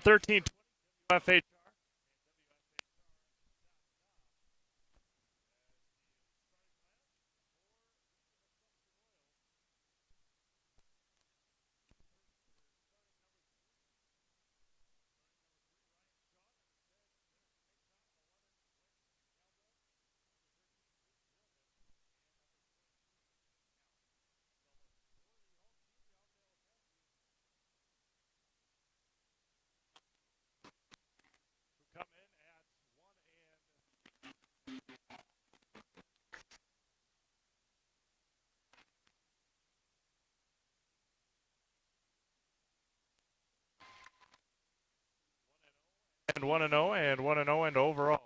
13-20 WFHR. Come in at 1-0 and 1-0 and overall. 1-0 overall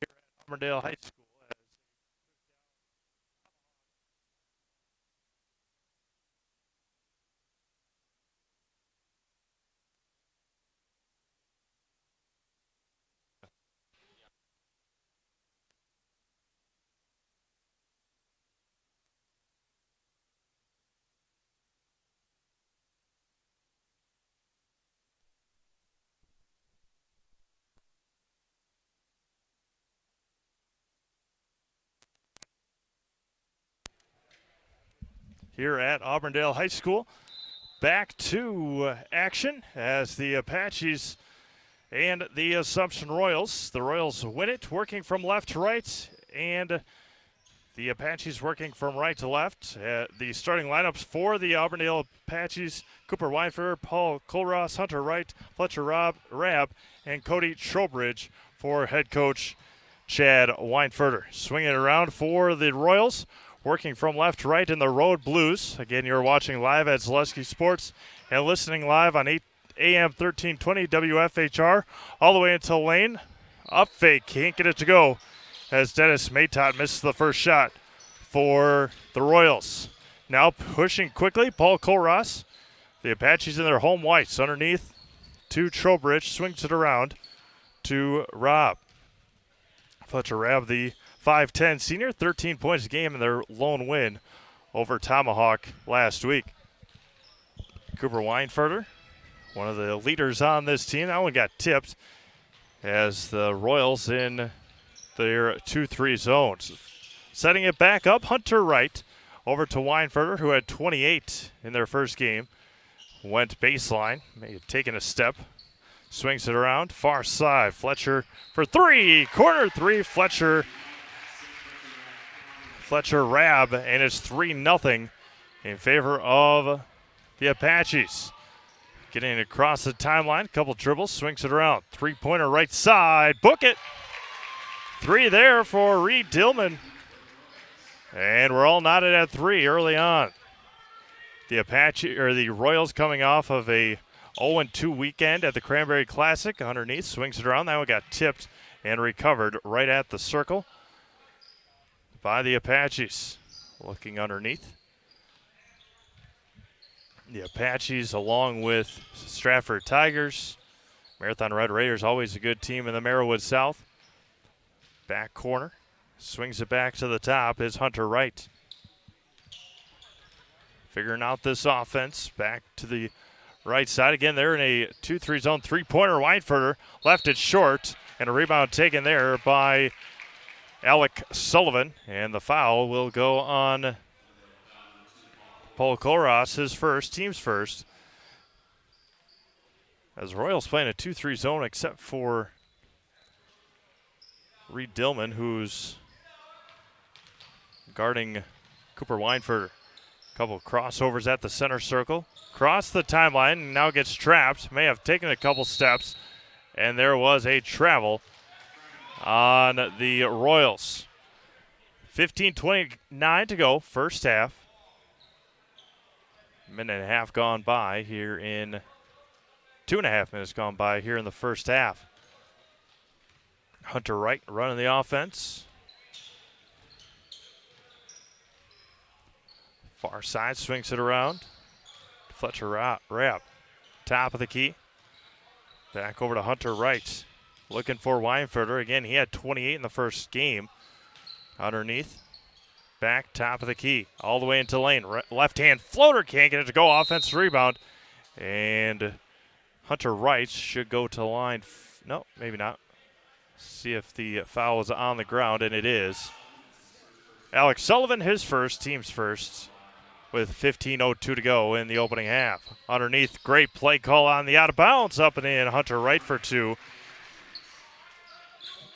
here at Auburndale High School. Here at Auburndale High School. Back to action as the Apaches and the Assumption Royals. The Royals win it, working from left to right, and the Apaches working from right to left. The starting lineups for the Auburndale Apaches: Cooper Weinfer, Paul Colross, Hunter Wright, Fletcher Rabb, and Cody Trowbridge for head coach Chad Weinfurter. Swinging it around for the Royals, working from left to right in the Road Blues. Again, you're watching live at Zaleski Sports and listening live on 8 AM 1320 WFHR all the way until lane. Up fake, can't get it to go as Dennis Maytot misses the first shot for the Royals. Now pushing quickly, Paul Colross. The Apaches in their home whites underneath to Trowbridge, swings it around to Robb. Fletcher Rabb, the 5'10 senior, 13 points a game in their lone win over Tomahawk last week. Cooper Weinfurter, one of the leaders on this team. That one got tipped as the Royals in their 2-3 zones. Setting it back up, Hunter Wright over to Weinfurter, who had 28 in their first game. Went baseline, may have taken a step. Swings it around, far side, Fletcher for three. Corner three, Fletcher Rabb, and it's 3-0 in favor of the Apaches. Getting across the timeline, couple dribbles, swings it around. Three-pointer right side, book it. Three there for Reed Dillman. And we're all knotted at three early on. The Royals coming off of a 0-2 weekend at the Cranberry Classic. Underneath, swings it around. That one got tipped and recovered right at the circle by the Apaches. Looking underneath. The Apaches, along with Stratford Tigers, Marathon Red Raiders, always a good team in the Marawood South. Back corner. Swings it back to the top is Hunter Wright. Figuring out this offense. Back to the right side. Again, they're in a 2-3 zone. Three-pointer. Weinfurter left it short. And a rebound taken there by Alec Sullivan. And the foul will go on Paul Colross, his first, team's first. As Royals playing a 2-3 zone except for Reed Dillman, who's guarding Cooper Weinfurter. Couple crossovers at the center circle. Cross the timeline and now gets trapped. May have taken a couple steps. And there was a travel on the Royals. 15:29 to go, first half. Minute and a half gone by here in 2.5 minutes gone by here in the first half. Hunter Wright running the offense. Far side, swings it around. Fletcher Rabb, top of the key. Back over to Hunter Wright. Looking for Weinfurter. Again, he had 28 in the first game. Underneath. back top of the key, all the way into lane. Left-hand floater, can't get it to go. Offensive rebound. And Hunter Wright should go to the line. No, maybe not. See if the foul is on the ground, and it is. Alex Sullivan, his first, team's first, with 15:02 to go in the opening half. Underneath, great play call on the out of bounds, up and in. Hunter Wright for two.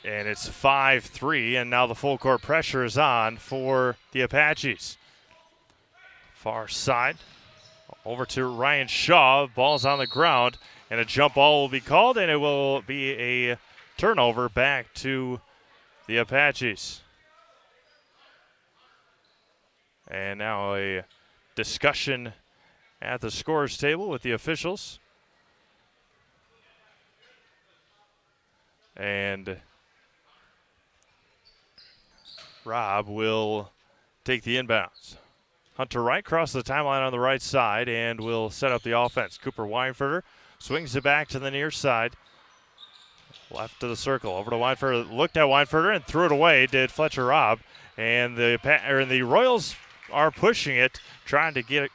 And it's 5-3, and now the full court pressure is on for the Apaches. Far side, over to Ryan Shaw. Ball's on the ground, and a jump ball will be called, and it will be a turnover back to the Apaches. And now a discussion at the scorer's table with the officials. And Rob will take the inbounds. Hunter Wright crosses the timeline on the right side and will set up the offense. Cooper Weinfurter swings it back to the near side. Left to the circle, over to Weinfurter. Looked at Weinfurter and threw it away, did Fletcher Robb. And the Royals are pushing it, trying to get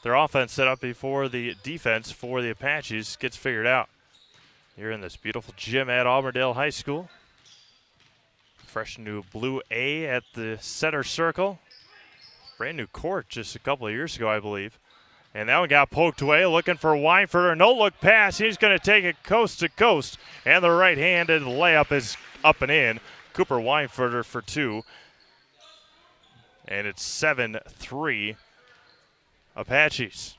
their offense set up before the defense for the Apaches gets figured out. Here in this beautiful gym at Auburndale High School. Fresh new blue A at the center circle. Brand new court just a couple of years ago, I believe. And that one got poked away, looking for Weinfurter. No-look pass. He's going to take it coast to coast. And the right-handed layup is up and in. Cooper Weinfurter for two. And it's 7-3 Apaches.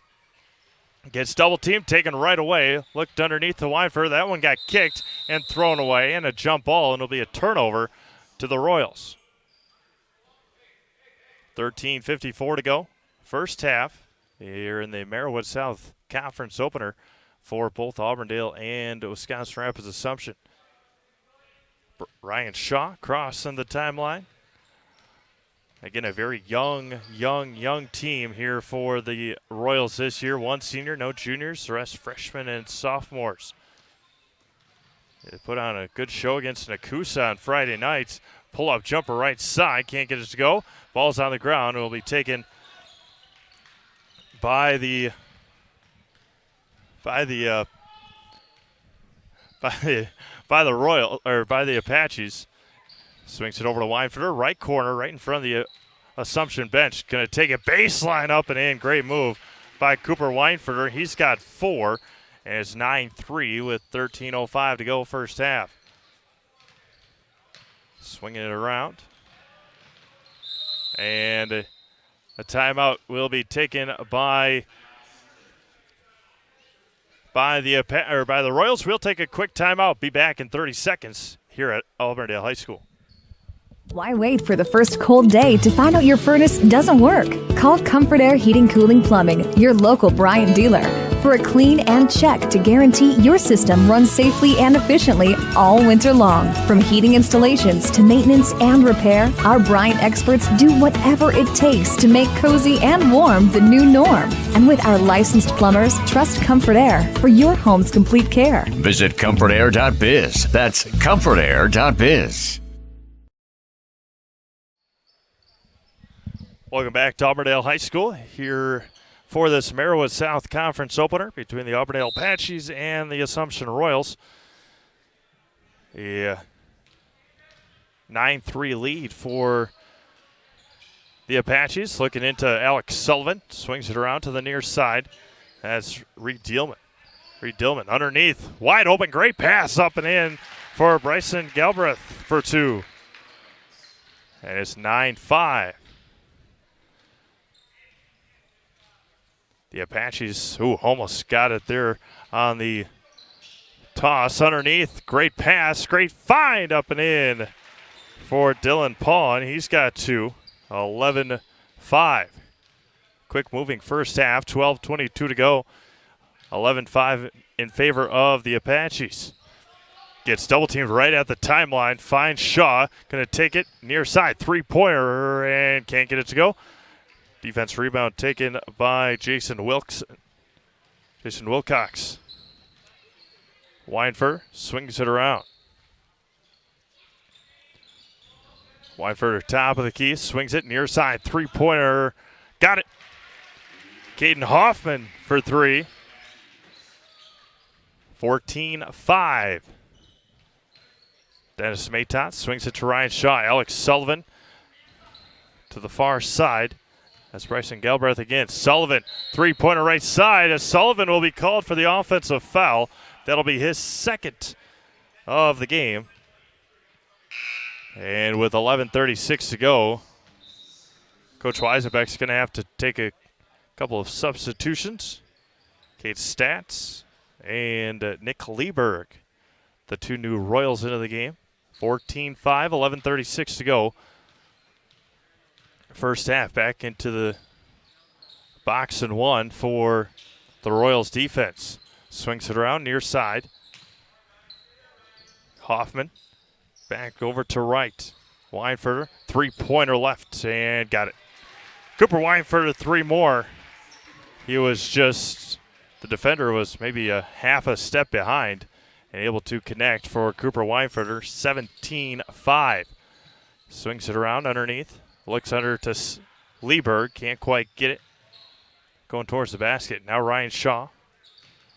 Gets double-teamed, taken right away. Looked underneath the Weinfurter. That one got kicked and thrown away. And a jump ball, and it'll be a turnover to the Royals. 13:54 to go. First half here in the Marawood South Conference opener for both Auburndale and Wisconsin Rapids Assumption. Ryan Shaw crossing the timeline. Again, a very young team here for the Royals this year. One senior, no juniors, the rest freshmen and sophomores. They put on a good show against Nakusa on Friday nights. Pull-up jumper right side, can't get it to go. Ball's on the ground. It will be taken by the Apaches. Swings it over to Weinfurter, right corner, right in front of the Assumption bench. Going to take it baseline up and in. Great move by Cooper Weinfurter. He's got four, and it's 9-3 with 13:05 to go first half. Swinging it around. And a timeout will be taken by the Royals. We'll take a quick timeout. Be back in 30 seconds here at Auburndale High School. Why wait for the first cold day to find out your furnace doesn't work? Call Comfort Air Heating Cooling Plumbing, your local Bryant dealer, for a clean and check to guarantee your system runs safely and efficiently all winter long. From heating installations to maintenance and repair, our Bryant experts do whatever it takes to make cozy and warm the new norm. And with our licensed plumbers, trust Comfort Air for your home's complete care. Visit comfortair.biz. That's comfortair.biz. Welcome back to Auburndale High School here for this Marawood South Conference opener between the Auburndale Apaches and the Assumption Royals. A 9-3 lead for the Apaches. Looking into Alex Sullivan. Swings it around to the near side. That's Reed Dillman. Reed Dillman underneath. Wide open. Great pass up and in for Bryson Galbraith for two. And it's 9-5. The Apaches, almost got it there on the toss underneath. Great pass, great find up and in for Dylan Paul, and he's got two. 11-5. Quick moving first half, 12:22 to go. 11-5 in favor of the Apaches. Gets double teamed right at the timeline. Finds Shaw, going to take it near side. Three-pointer, and can't get it to go. Defense rebound taken by Jason Wilcox. Weinfurter swings it around. Weinfurter, top of the key, swings it near side. Three-pointer. Got it. Caden Hoffman for three. 14-5. Dennis Matot swings it to Ryan Shaw. Alex Sullivan to the far side. That's Bryson Galbraith again. Sullivan, three-pointer right side. As Sullivan will be called for the offensive foul. That'll be his second of the game. And with 11:36 to go, Coach Weisenbeck's going to have to take a couple of substitutions. Kate Stats and Nick Lieberg, the two new Royals into the game. 14-5, 11:36 to go. First half, back into the box and one for the Royals defense. Swings it around near side. Hoffman back over to right. Weinfurter, three-pointer left, and got it. Cooper Weinfurter, three more. He was just, the defender was maybe a half a step behind and able to connect for Cooper Weinfurter, 17-5. Swings it around underneath. Looks under to Lieberg. Can't quite get it. Going towards the basket. Now Ryan Shaw.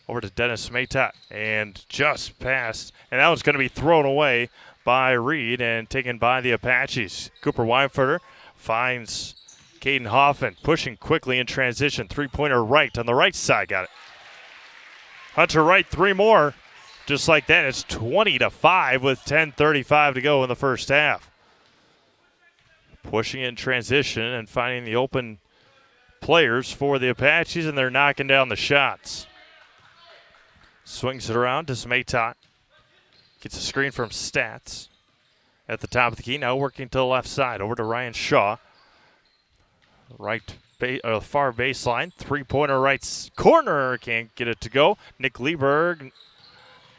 Over to Dennis Matot. And just passed. And that one's going to be thrown away by Reed and taken by the Apaches. Cooper Weinfurter finds Caden Hoffman. Pushing quickly in transition. Three-pointer right on the right side. Got it. Hunter Wright, three more. Just like that. It's 20-5 with 10:35 to go in the first half. Pushing in transition and finding the open players for the Apaches, and they're knocking down the shots. Swings it around to Matot. Gets a screen from Stats at the top of the key. Now working to the left side. Over to Ryan Shaw. Far baseline. Three-pointer right corner. Can't get it to go. Nick Lieberg.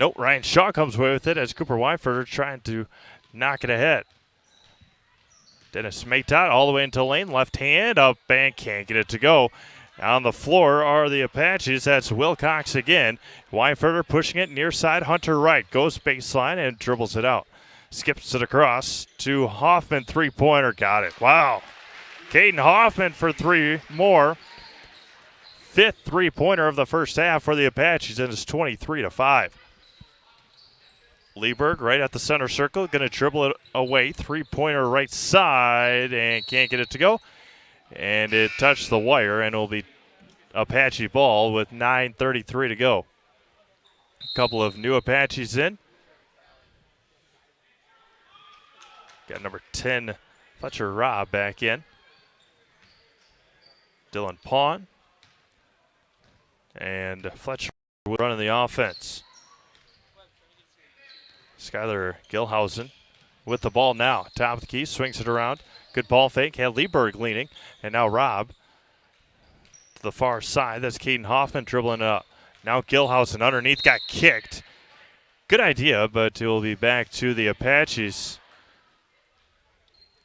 Nope, Ryan Shaw comes away with it as Cooper Weinfurter trying to knock it ahead. Dennis Matot all the way into lane. Left hand up and can't get it to go. On the floor are the Apaches. That's Wilcox again. Weinfurter pushing it near side. Hunter Wright goes baseline and dribbles it out. Skips it across to Hoffman. Three-pointer. Got it. Wow. Caden Hoffman for three more. Fifth three-pointer of the first half for the Apaches, and it's 23-5. Lieberg right at the center circle, going to dribble it away. Three-pointer right side and can't get it to go. And it touched the wire and will be Apache ball with 9:33 to go. A couple of new Apaches in. Got number 10, Fletcher Robb back in. Dylan Pawn. And Fletcher running the offense. Skylar Gilhausen with the ball now. Top of the key, swings it around. Good ball fake. Had Lieberg leaning. And now Robb to the far side. That's Caden Hoffman dribbling it up. Now Gilhausen underneath. Got kicked. Good idea, but it will be back to the Apaches.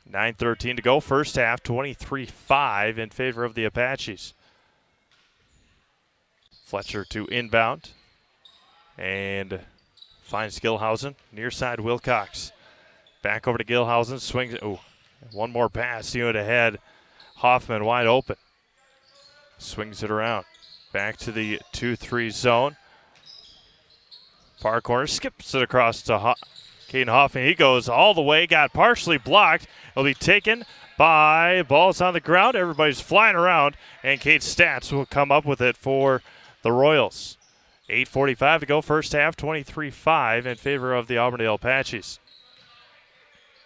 9:13 to go. First half, 23-5 in favor of the Apaches. Fletcher to inbound. And finds Gilhausen. Near side, Wilcox. Back over to Gilhausen. Swings. Oh, one more pass. Unit ahead. Hoffman wide open. Swings it around. Back to the 2-3 zone. Far corner. Skips it across to Caden Hoffman. He goes all the way. Got partially blocked. It'll be taken by balls on the ground. Everybody's flying around. And Kate Stats will come up with it for the Royals. 8:45 to go. First half, 23-5 in favor of the Auburndale Apaches.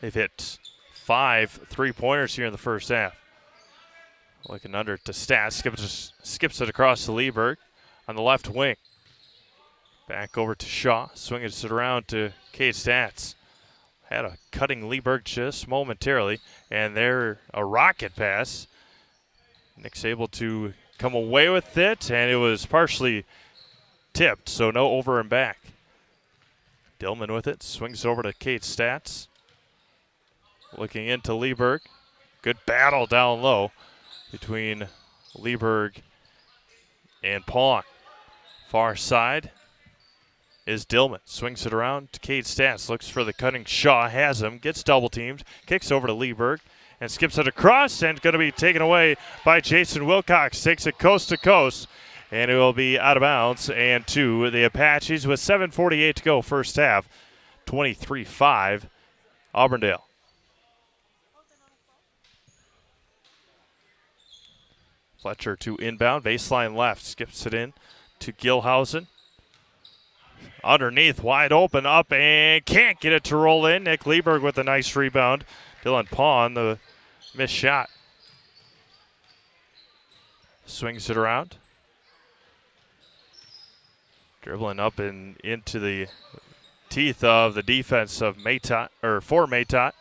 They've hit 5 three-pointers here in the first half. Looking under to Stats. Skips it across to Lieberg on the left wing. Back over to Shaw. Swinging it around to Kate Stats. Had a cutting Lieberg just momentarily. And there, a rocket pass. Nick's able to come away with it. And it was partially tipped, so no over and back. Dillman with it. Swings over to Kate Stats. Looking into Lieberg. Good battle down low between Lieberg and Pawn. Far side. is Dillman. Swings it around to Cade Stats. Looks for the cutting Shaw. Has him. Gets double teamed. Kicks over to Lieberg. And skips it across. And going to be taken away by Jason Wilcox. Takes it coast to coast. And it will be out of bounds. And to the Apaches with 7:48 to go first half. 23-5 Auburndale. Fletcher to inbound. Baseline left. Skips it in to Gilhausen. Underneath, wide open, up, and can't get it to roll in. Nick Lieberg with a nice rebound. Dylan Pawn, the missed shot. Swings it around. Dribbling up and into the teeth of the defense of Matot, or for Matot.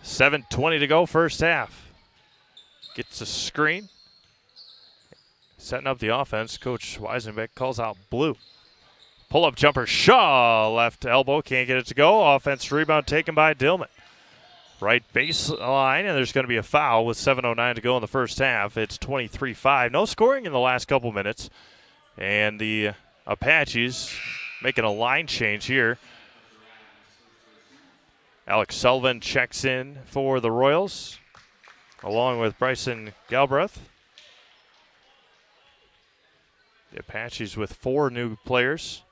7:20 to go, first half. Gets a screen. Setting up the offense. Coach Weisenbeck calls out blue. Pull-up jumper, Shaw, left elbow, can't get it to go. Offense rebound taken by Dillman. Right baseline, and there's going to be a foul with 7:09 to go in the first half. It's 23-5. No scoring in the last couple minutes. And the Apaches making a line change here. Alex Sullivan checks in for the Royals, along with Bryson Galbraith. The Apaches with 4 new players.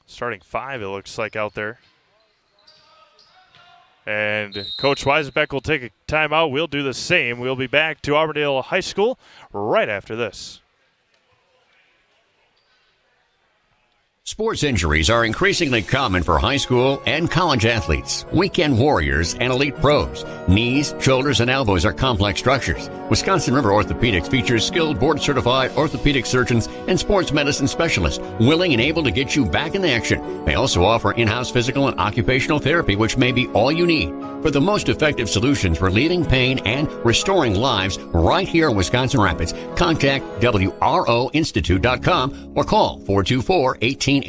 Starting 5, it looks like, out there. And Coach Weisenbeck will take a timeout. We'll do the same. We'll be back to Auburndale High School right after this. Sports injuries are increasingly common for high school and college athletes, weekend warriors, and elite pros. Knees, shoulders, and elbows are complex structures. Wisconsin River Orthopedics features skilled board-certified orthopedic surgeons and sports medicine specialists willing and able to get you back in action. They also offer in-house physical and occupational therapy, which may be all you need for the most effective solutions relieving pain and restoring lives right here in Wisconsin Rapids. Contact WROinstitute.com or call 424-1881.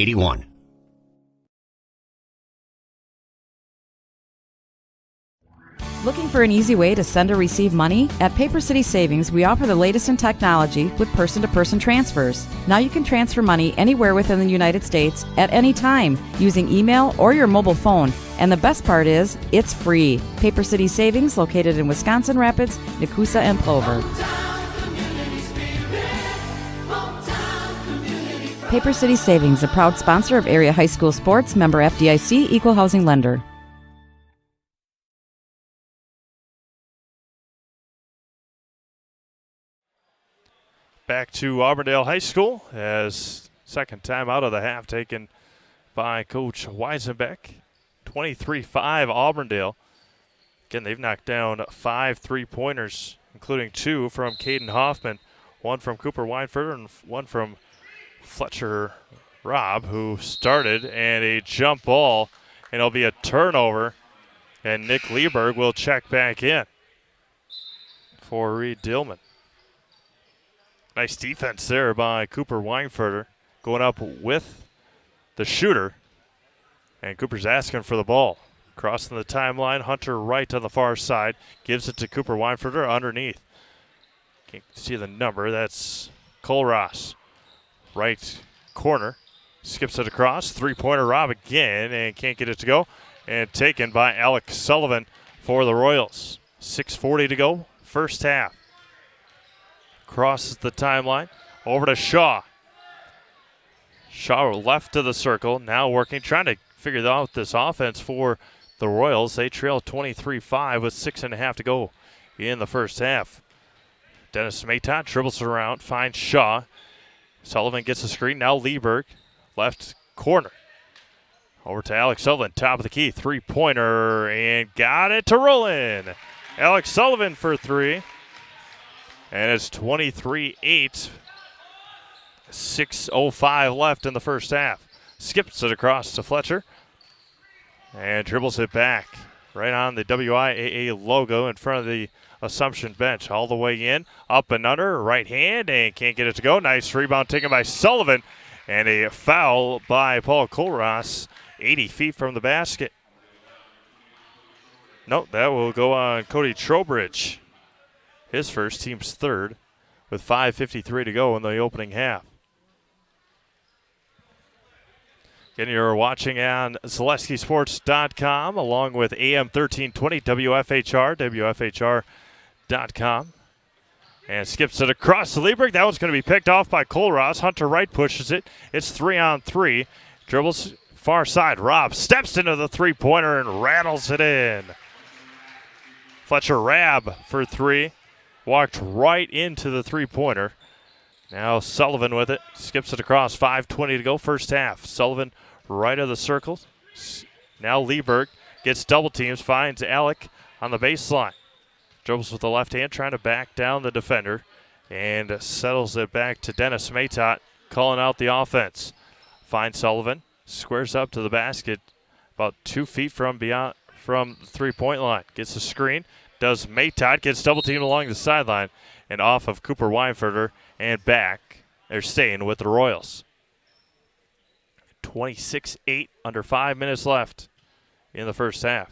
Looking for an easy way to send or receive money? At Paper City Savings, we offer the latest in technology with person-to-person transfers. Now you can transfer money anywhere within the United States at any time using email or your mobile phone. And the best part is, it's free. Paper City Savings, located in Wisconsin Rapids, Nakusa, and Plover. Paper City Savings, a proud sponsor of area high school sports, member FDIC, equal housing lender. Back to Auburndale High School as second time out of the half taken by Coach Weisenbeck. 23-5 Auburndale. Again, they've knocked down 5 three-pointers, including 2 from Caden Hoffman, 1 from Cooper Weinfurter, and 1 from Fletcher Robb, who started, and a jump ball, and it'll be a turnover, and Nick Lieberg will check back in for Reed Dillman. Nice defense there by Cooper Weinfurter, going up with the shooter, and Cooper's asking for the ball. Crossing the timeline, Hunter right on the far side, gives it to Cooper Weinfurter underneath. Can't see the number, that's Cole Ross. Right corner, skips it across, three-pointer Rob again, and can't get it to go. And taken by Alex Sullivan for the Royals. 6:40 to go, first half. Crosses the timeline, over to Shaw. Shaw left of the circle, now working, trying to figure out this offense for the Royals. They trail 23-5 with 6.5 to go in the first half. Dennis Matot dribbles around, finds Shaw. Sullivan gets the screen, now Lieberg, left corner. Over to Alex Sullivan, top of the key, three-pointer, and got it to roll in. Alex Sullivan for 3. And it's 23-8. 6:05 left in the first half. Skips it across to Fletcher. And dribbles it back. Right on the WIAA logo in front of the Assumption bench. All the way in. Up and under. Right hand. And can't get it to go. Nice rebound taken by Sullivan. And a foul by Paul Colross. 80 feet from the basket. Nope, that will go on Cody Trowbridge. His first, team's third, with 5:53 to go in the opening half. Again, you're watching on ZaleskiSports.com along with AM 1320 WFHR, WFHR.com. And skips it across to Lieberg. That one's going to be picked off by Kohlross. Hunter Wright pushes it. It's 3-on-3. Dribbles far side. Robb steps into the three-pointer and rattles it in. Fletcher Rabb for three. Walked right into the three-pointer. Now Sullivan with it. Skips it across. 5:20 to go, first half. Sullivan right of the circle. Now Lieberg gets double teams. Finds Alec on the baseline. Dribbles with the left hand, trying to back down the defender, and settles it back to Dennis Matot, calling out the offense. Finds Sullivan, squares up to the basket, about 2 feet from the three-point line. Gets a screen, does Matot, gets double teamed along the sideline, and off of Cooper Weinfurter and back. They're staying with the Royals. 26-8, under 5 minutes left in the first half.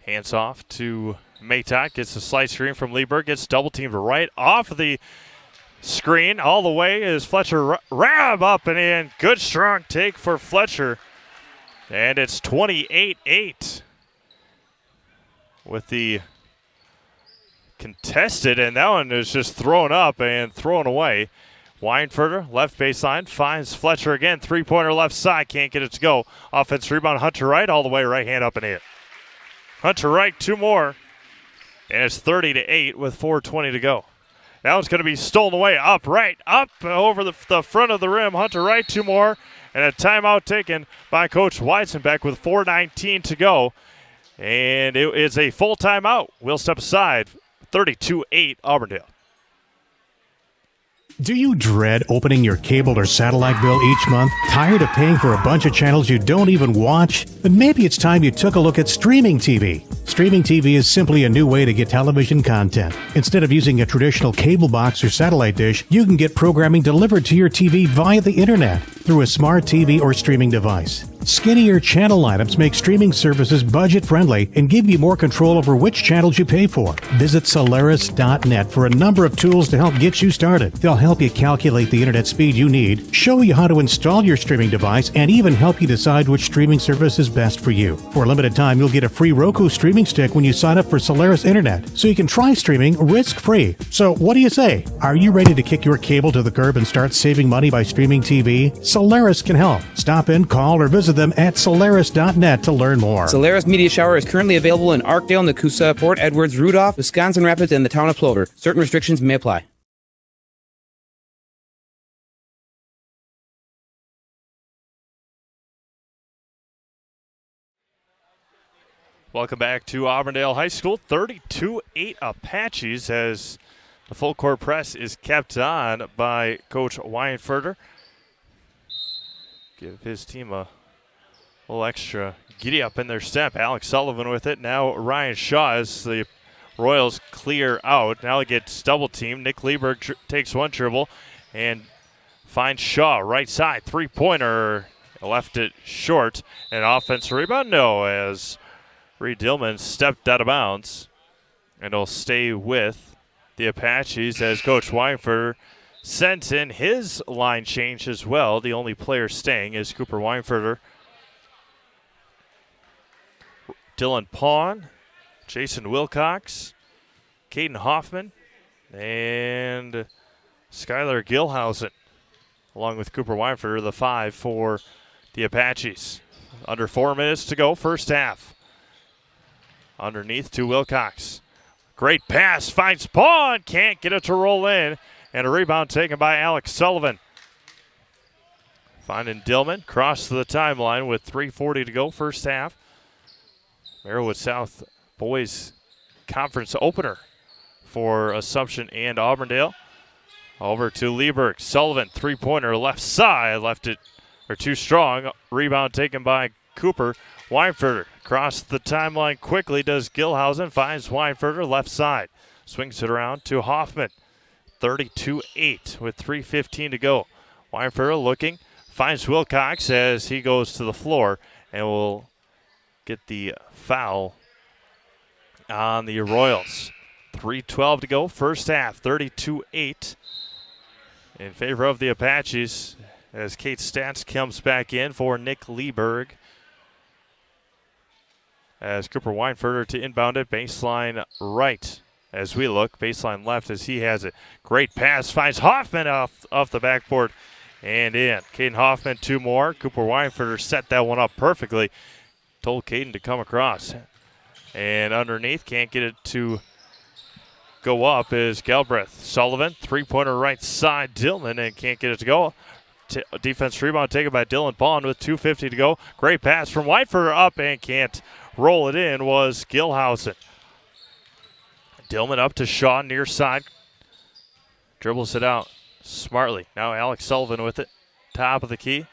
Hands off to Matot, gets a slight screen from Lieberg, gets double teamed right off of the screen. All the way is Fletcher Rabb up and in. Good strong take for Fletcher. And it's 28-8 with the contested, and that one is just thrown up and thrown away. Weinfurter, left baseline, finds Fletcher again. Three-pointer left side, can't get it to go. Offense rebound, Hunter Wright, all the way right hand up and in. Hunter Wright, two more, and it's 30-8 with 4:20 to go. That one's going to be stolen away. Up over the front of the rim. Hunter Wright, two more, and a timeout taken by Coach Weisenbeck with 4:19 to go. And it is a full timeout. We'll step aside. 32-8 Auburndale. Do you dread opening your cable or satellite bill each month? Tired of paying for a bunch of channels you don't even watch? Then maybe it's time you took a look at streaming TV. Streaming TV is simply a new way to get television content. Instead of using a traditional cable box or satellite dish, you can get programming delivered to your TV via the internet through a smart TV or streaming device. Skinnier channel items make streaming services budget-friendly and give you more control over which channels you pay for. Visit Solaris.net for a number of tools to help get you started. They'll help you calculate the internet speed you need, show you how to install your streaming device, and even help you decide which streaming service is best for you. For a limited time, you'll get a free Roku streaming stick when you sign up for Solaris Internet, so you can try streaming risk-free. So what do you say? Are you ready to kick your cable to the curb and start saving money by streaming TV? Solaris can help. Stop in, call, or visit them at Solaris.net to learn more. Solaris Media Shower is currently available in Arkdale, Nakusa, Port Edwards, Rudolph, Wisconsin Rapids, and the town of Plover. Certain restrictions may apply. Welcome back to Auburndale High School. 32-8 Apaches as the full court press is kept on by Coach Weinfurter. Give his team a little extra giddy up in their step. Alex Sullivan with it. Now Ryan Shaw as the Royals clear out. Now he gets double teamed. Nick Lieberg takes one dribble and finds Shaw right side. Three-pointer. Left it short. And offensive rebound? No, as Reed Dillman stepped out of bounds. And he'll stay with the Apaches as Coach Weinfurter sent in his line change as well. The only player staying is Cooper Weinfurter. Dylan Pawn, Jason Wilcox, Caden Hoffman, and Skylar Gilhausen, along with Cooper Weinfurter, the 5 for the Apaches. Under 4 minutes to go, first half. Underneath to Wilcox. Great pass, finds Pawn, can't get it to roll in. And a rebound taken by Alex Sullivan. Finding Dillman, cross to the timeline with 3:40 to go, first half. Marawood South boys conference opener for Assumption and Auburndale. Over to Lieberg. Sullivan, three-pointer left side, left it too strong. Rebound taken by Cooper. Weinfurter across the timeline quickly, does Gilhausen, finds Weinfurter left side. Swings it around to Hoffman. 32-8 with 3:15 to go. Weinfurter looking, finds Wilcox as he goes to the floor and will get the foul on the Royals. 3:12 to go, first half, 32-8 in favor of the Apaches as Kate Stats comes back in for Nick Lieberg. As Cooper Weinfurter to inbound it, baseline right. As we look, baseline left as he has it. Great pass, finds Hoffman off the backboard and in. Caden Hoffman, 2 more. Cooper Weinfurter set that one up perfectly. Told Caden to come across. And underneath, can't get it to go up is Galbraith. Sullivan, 3-pointer right side, Dillman, and can't get it to go. Defense rebound taken by Dylan Bond with 2:50 to go. Great pass from Weinfurter up and can't roll it in was Gilhausen. Dillman up to Shaw, near side. Dribbles it out smartly. Now Alex Sullivan with it. Top of the key.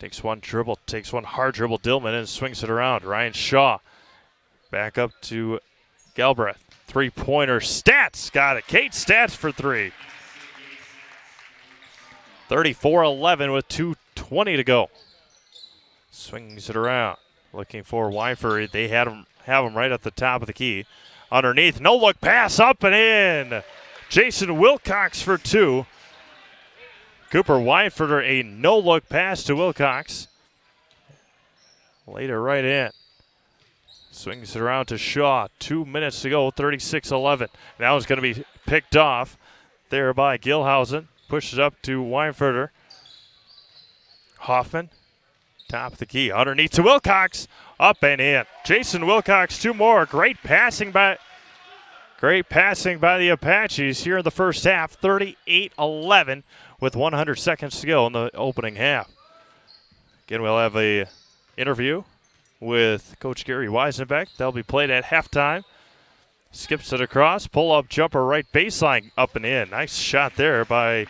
Takes one hard dribble, Dillman, and swings it around. Ryan Shaw back up to Galbraith. 3-pointer, Stats got it. Kate Stats for 3. 34-11 with 2:20 to go. Swings it around. Looking for Weinfurter. They have him right at the top of the key. Underneath, no-look pass up and in. Jason Wilcox for 2. Cooper Weinfurter, a no-look pass to Wilcox. Laid it right in. Swings it around to Shaw. 2 minutes to go, 36-11. Now it's going to be picked off there by Gilhausen. Pushes up to Weinfurter. Hoffman, top of the key. Underneath to Wilcox. Up and in. Jason Wilcox, 2 more. Great passing by the Apaches here in the first half. 38-11 with 100 seconds to go in the opening half. Again, we'll have a interview with Coach Gary Weisenbeck. That'll be played at halftime. Skips it across. Pull-up jumper right baseline up and in. Nice shot there by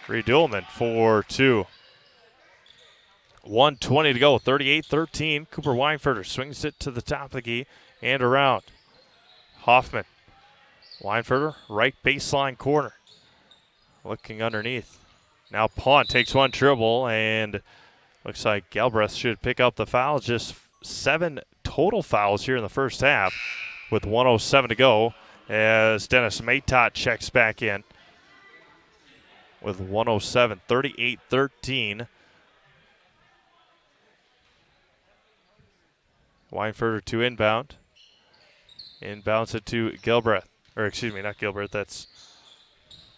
Reed Dillman for 2. 1:20 to go. 38-13. Cooper Weinfurter swings it to the top of the key and around. Hoffman. Weinfurter, right baseline corner. Looking underneath. Now Pawn takes one dribble and looks like Galbraith should pick up the foul. Just 7 total fouls here in the first half with 1:07 to go as Dennis Maytot checks back in with 1:07, 38-13. Weinfurter to inbound. Inbounds it to Gilbreth. Or excuse me, not Gilbreth, that's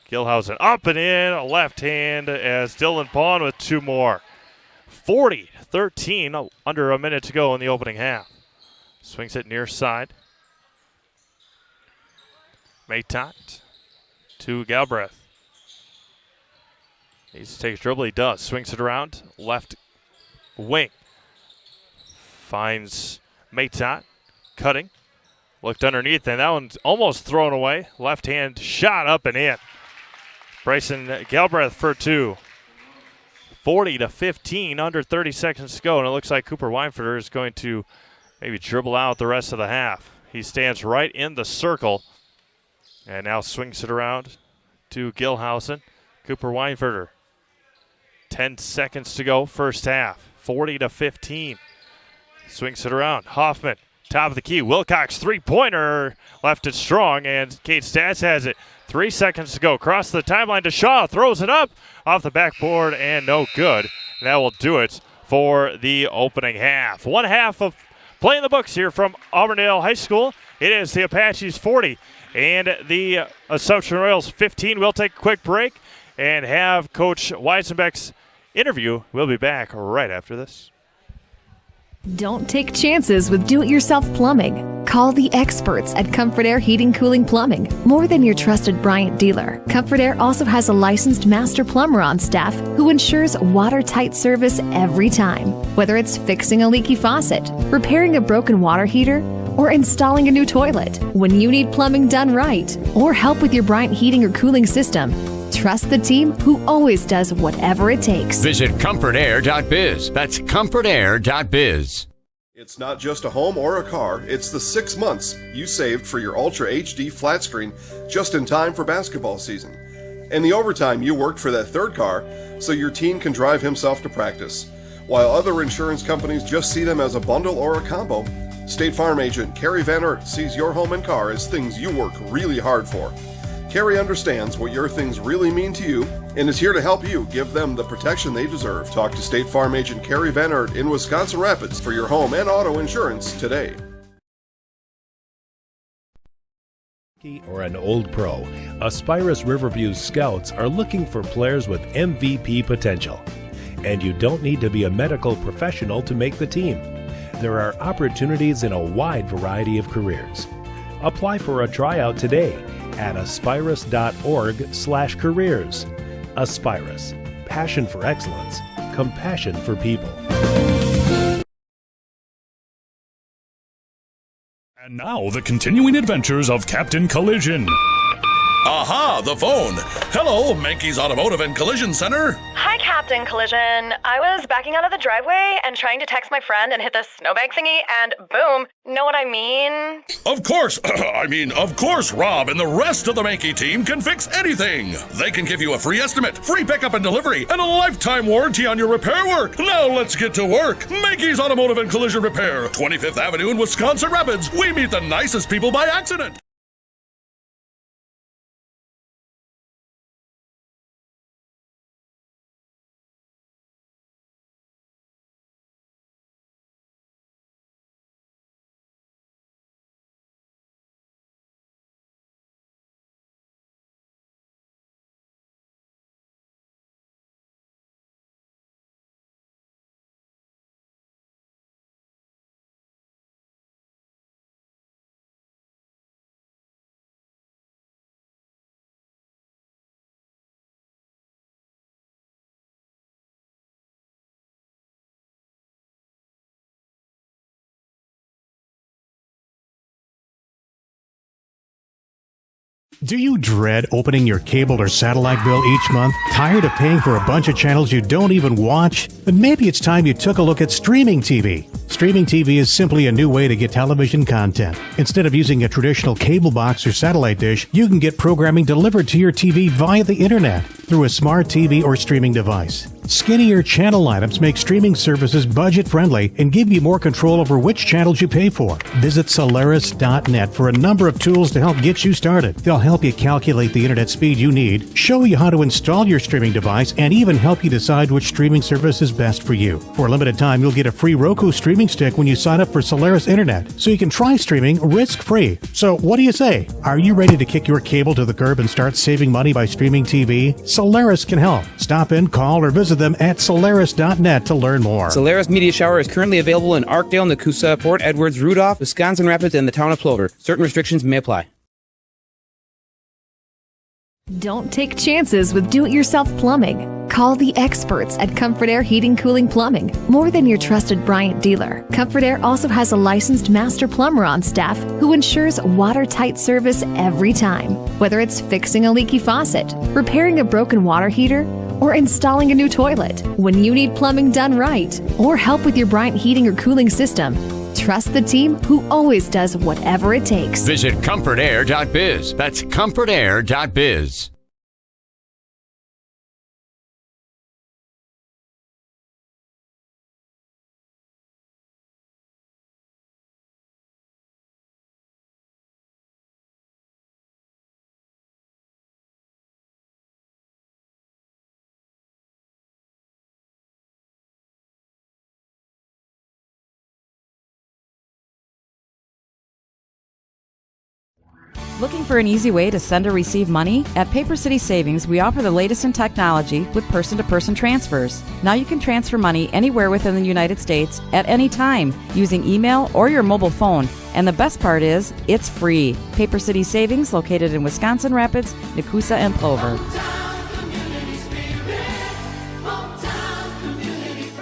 Gilhausen. Up and in, left hand as Dylan Pawn with 2 more. 40-13, under a minute to go in the opening half. Swings it near side. Maytot to Galbraith. Needs to take a dribble, he does. Swings it around, left wing. Finds Maytot, cutting. Looked underneath, and that one's almost thrown away. Left hand shot up and in. Bryson Galbraith for 2. 40-15, under 30 seconds to go, and it looks like Cooper Weinfurter is going to maybe dribble out the rest of the half. He stands right in the circle and now swings it around to Gilhausen. Cooper Weinfurter. 10 seconds to go, first half. 40-15. Swings it around. Hoffman, top of the key. Wilcox, 3-pointer. Left it strong, and Kate Stats has it. 3 seconds to go. Across the timeline to Shaw. Throws it up off the backboard, and no good. And that will do it for the opening half. One half of play in the books here from Auburndale High School. It is the Apaches 40 and the Assumption Royals 15. We'll take a quick break and have Coach Weisenbeck's interview. We'll be back right after this. Don't take chances with do-it-yourself plumbing. Call the experts at Comfort Air Heating Cooling Plumbing. More than your trusted Bryant dealer, Comfort Air also has a licensed master plumber on staff who ensures watertight service every time. Whether it's fixing a leaky faucet, repairing a broken water heater, or installing a new toilet. When you need plumbing done right, or help with your Bryant heating or cooling system, trust the team who always does whatever it takes. Visit comfortair.biz. That's comfortair.biz. It's not just a home or a car, it's the 6 months you saved for your Ultra HD flat screen just in time for basketball season. And the overtime you worked for that third car so your teen can drive himself to practice. While other insurance companies just see them as a bundle or a combo, State Farm agent Carrie Van Ert sees your home and car as things you work really hard for. Carrie understands what your things really mean to you and is here to help you give them the protection they deserve. Talk to State Farm Agent Carrie Van Aert in Wisconsin Rapids for your home and auto insurance today. Or an old pro, Aspirus Riverview Scouts are looking for players with MVP potential. And you don't need to be a medical professional to make the team. There are opportunities in a wide variety of careers. Apply for a tryout today at aspirus.org/careers. Aspirus, passion for excellence, compassion for people. And now, the continuing adventures of Captain Collision. Aha, the phone. Hello, Mankey's Automotive and Collision Center. Hi, Captain Collision. I was backing out of the driveway and trying to text my friend and hit the snowbank thingy, and boom. Know what I mean? Of course. Of course, Rob and the rest of the Mankey team can fix anything. They can give you a free estimate, free pickup and delivery, and a lifetime warranty on your repair work. Now let's get to work. Mankey's Automotive and Collision Repair, 25th Avenue in Wisconsin Rapids. We meet the nicest people by accident. Do you dread opening your cable or satellite bill each month? Tired of paying for a bunch of channels you don't even watch? Then maybe it's time you took a look at streaming TV. Streaming TV is simply a new way to get television content. Instead of using a traditional cable box or satellite dish, you can get programming delivered to your TV via the internet through a smart TV or streaming device. Skinnier channel items make streaming services budget-friendly and give you more control over which channels you pay for. Visit Solaris.net for a number of tools to help get you started. They'll help you calculate the internet speed you need, show you how to install your streaming device, and even help you decide which streaming service is best for you. For a limited time, you'll get a free Roku streaming stick when you sign up for Solaris Internet, so you can try streaming risk-free. So what do you say? Are you ready to kick your cable to the curb and start saving money by streaming TV? Solaris can help. Stop in, call, or visit them at Solaris.net to learn more. Solaris Media Shower is currently available in Arkdale, Nakusa, Port Edwards, Rudolph, Wisconsin Rapids, and the town of Plover. Certain restrictions may apply. Don't take chances with do-it-yourself plumbing. Call the experts at Comfort Air Heating Cooling Plumbing. More than your trusted Bryant dealer, Comfort Air also has a licensed master plumber on staff who ensures watertight service every time. Whether it's fixing a leaky faucet, repairing a broken water heater, or installing a new toilet. When you need plumbing done right, or help with your Bryant heating or cooling system, trust the team who always does whatever it takes. Visit comfortair.biz. That's comfortair.biz. Looking for an easy way to send or receive money? At Paper City Savings, we offer the latest in technology with person-to-person transfers. Now you can transfer money anywhere within the United States at any time using email or your mobile phone. And the best part is, it's free. Paper City Savings, located in Wisconsin Rapids, Nakusa, and Plover.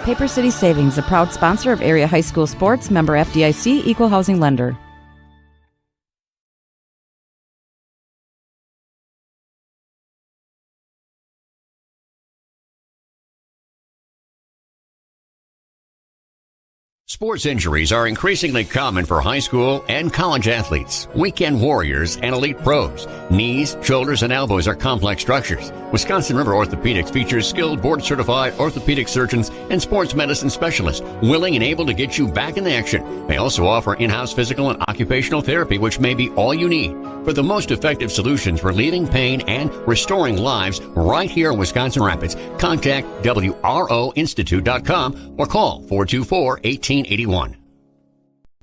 Paper City Savings, a proud sponsor of area high school sports, member FDIC, equal housing lender. Sports injuries are increasingly common for high school and college athletes, weekend warriors, and elite pros. Knees, shoulders, and elbows are complex structures. Wisconsin River Orthopedics features skilled board-certified orthopedic surgeons and sports medicine specialists willing and able to get you back in action. They also offer in-house physical and occupational therapy, which may be all you need. For the most effective solutions for relieving pain and restoring lives right here in Wisconsin Rapids, contact WROinstitute.com or call 424-1881.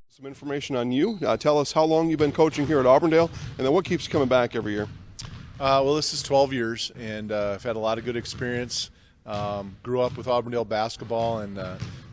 Some information on you. Tell us how long you've been coaching here at Auburndale, and then what keeps you coming back every year. Well, this is 12 years, and I've had a lot of good experience. Grew up with Auburndale basketball, and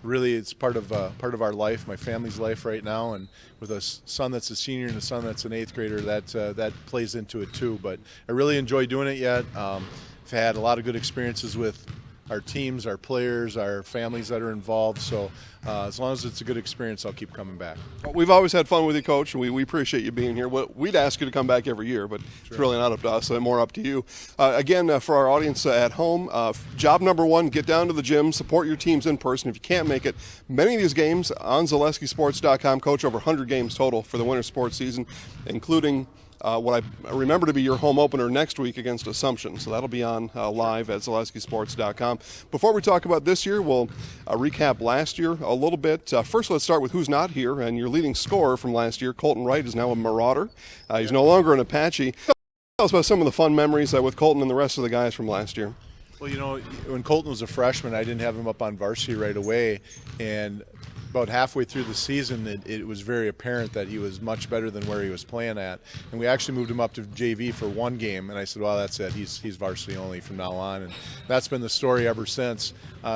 really it's part of our life, my family's life right now. And with a son that's a senior and a son that's an 8th grader, that plays into it too. But I really enjoy doing it yet. I've had a lot of good experiences with our teams, our players, our families that are involved. So as long as it's a good experience, I'll keep coming back. Well, we've always had fun with you, Coach, and we appreciate you being here. We'd ask you to come back every year, but It's really not up to us, more up to you. Again, for our audience at home, job number one, get down to the gym, support your teams in person. If you can't make it, many of these games on ZaleskiSports.com, Coach, over 100 games total for the winter sports season, including what I remember to be your home opener next week against Assumption. So that'll be on live at ZaleskiSports.com. Before we talk about this year, we'll recap last year a little bit. First, let's start with who's not here. And your leading scorer from last year, Colton Wright, is now a Marauder. He's no longer an Apache. Tell us about some of the fun memories with Colton and the rest of the guys from last year. Well, when Colton was a freshman, I didn't have him up on varsity right away. And about halfway through the season, it was very apparent that he was much better than where he was playing at. And we actually moved him up to JV for one game. And I said, well, that's it. He's varsity only from now on. And that's been the story ever since.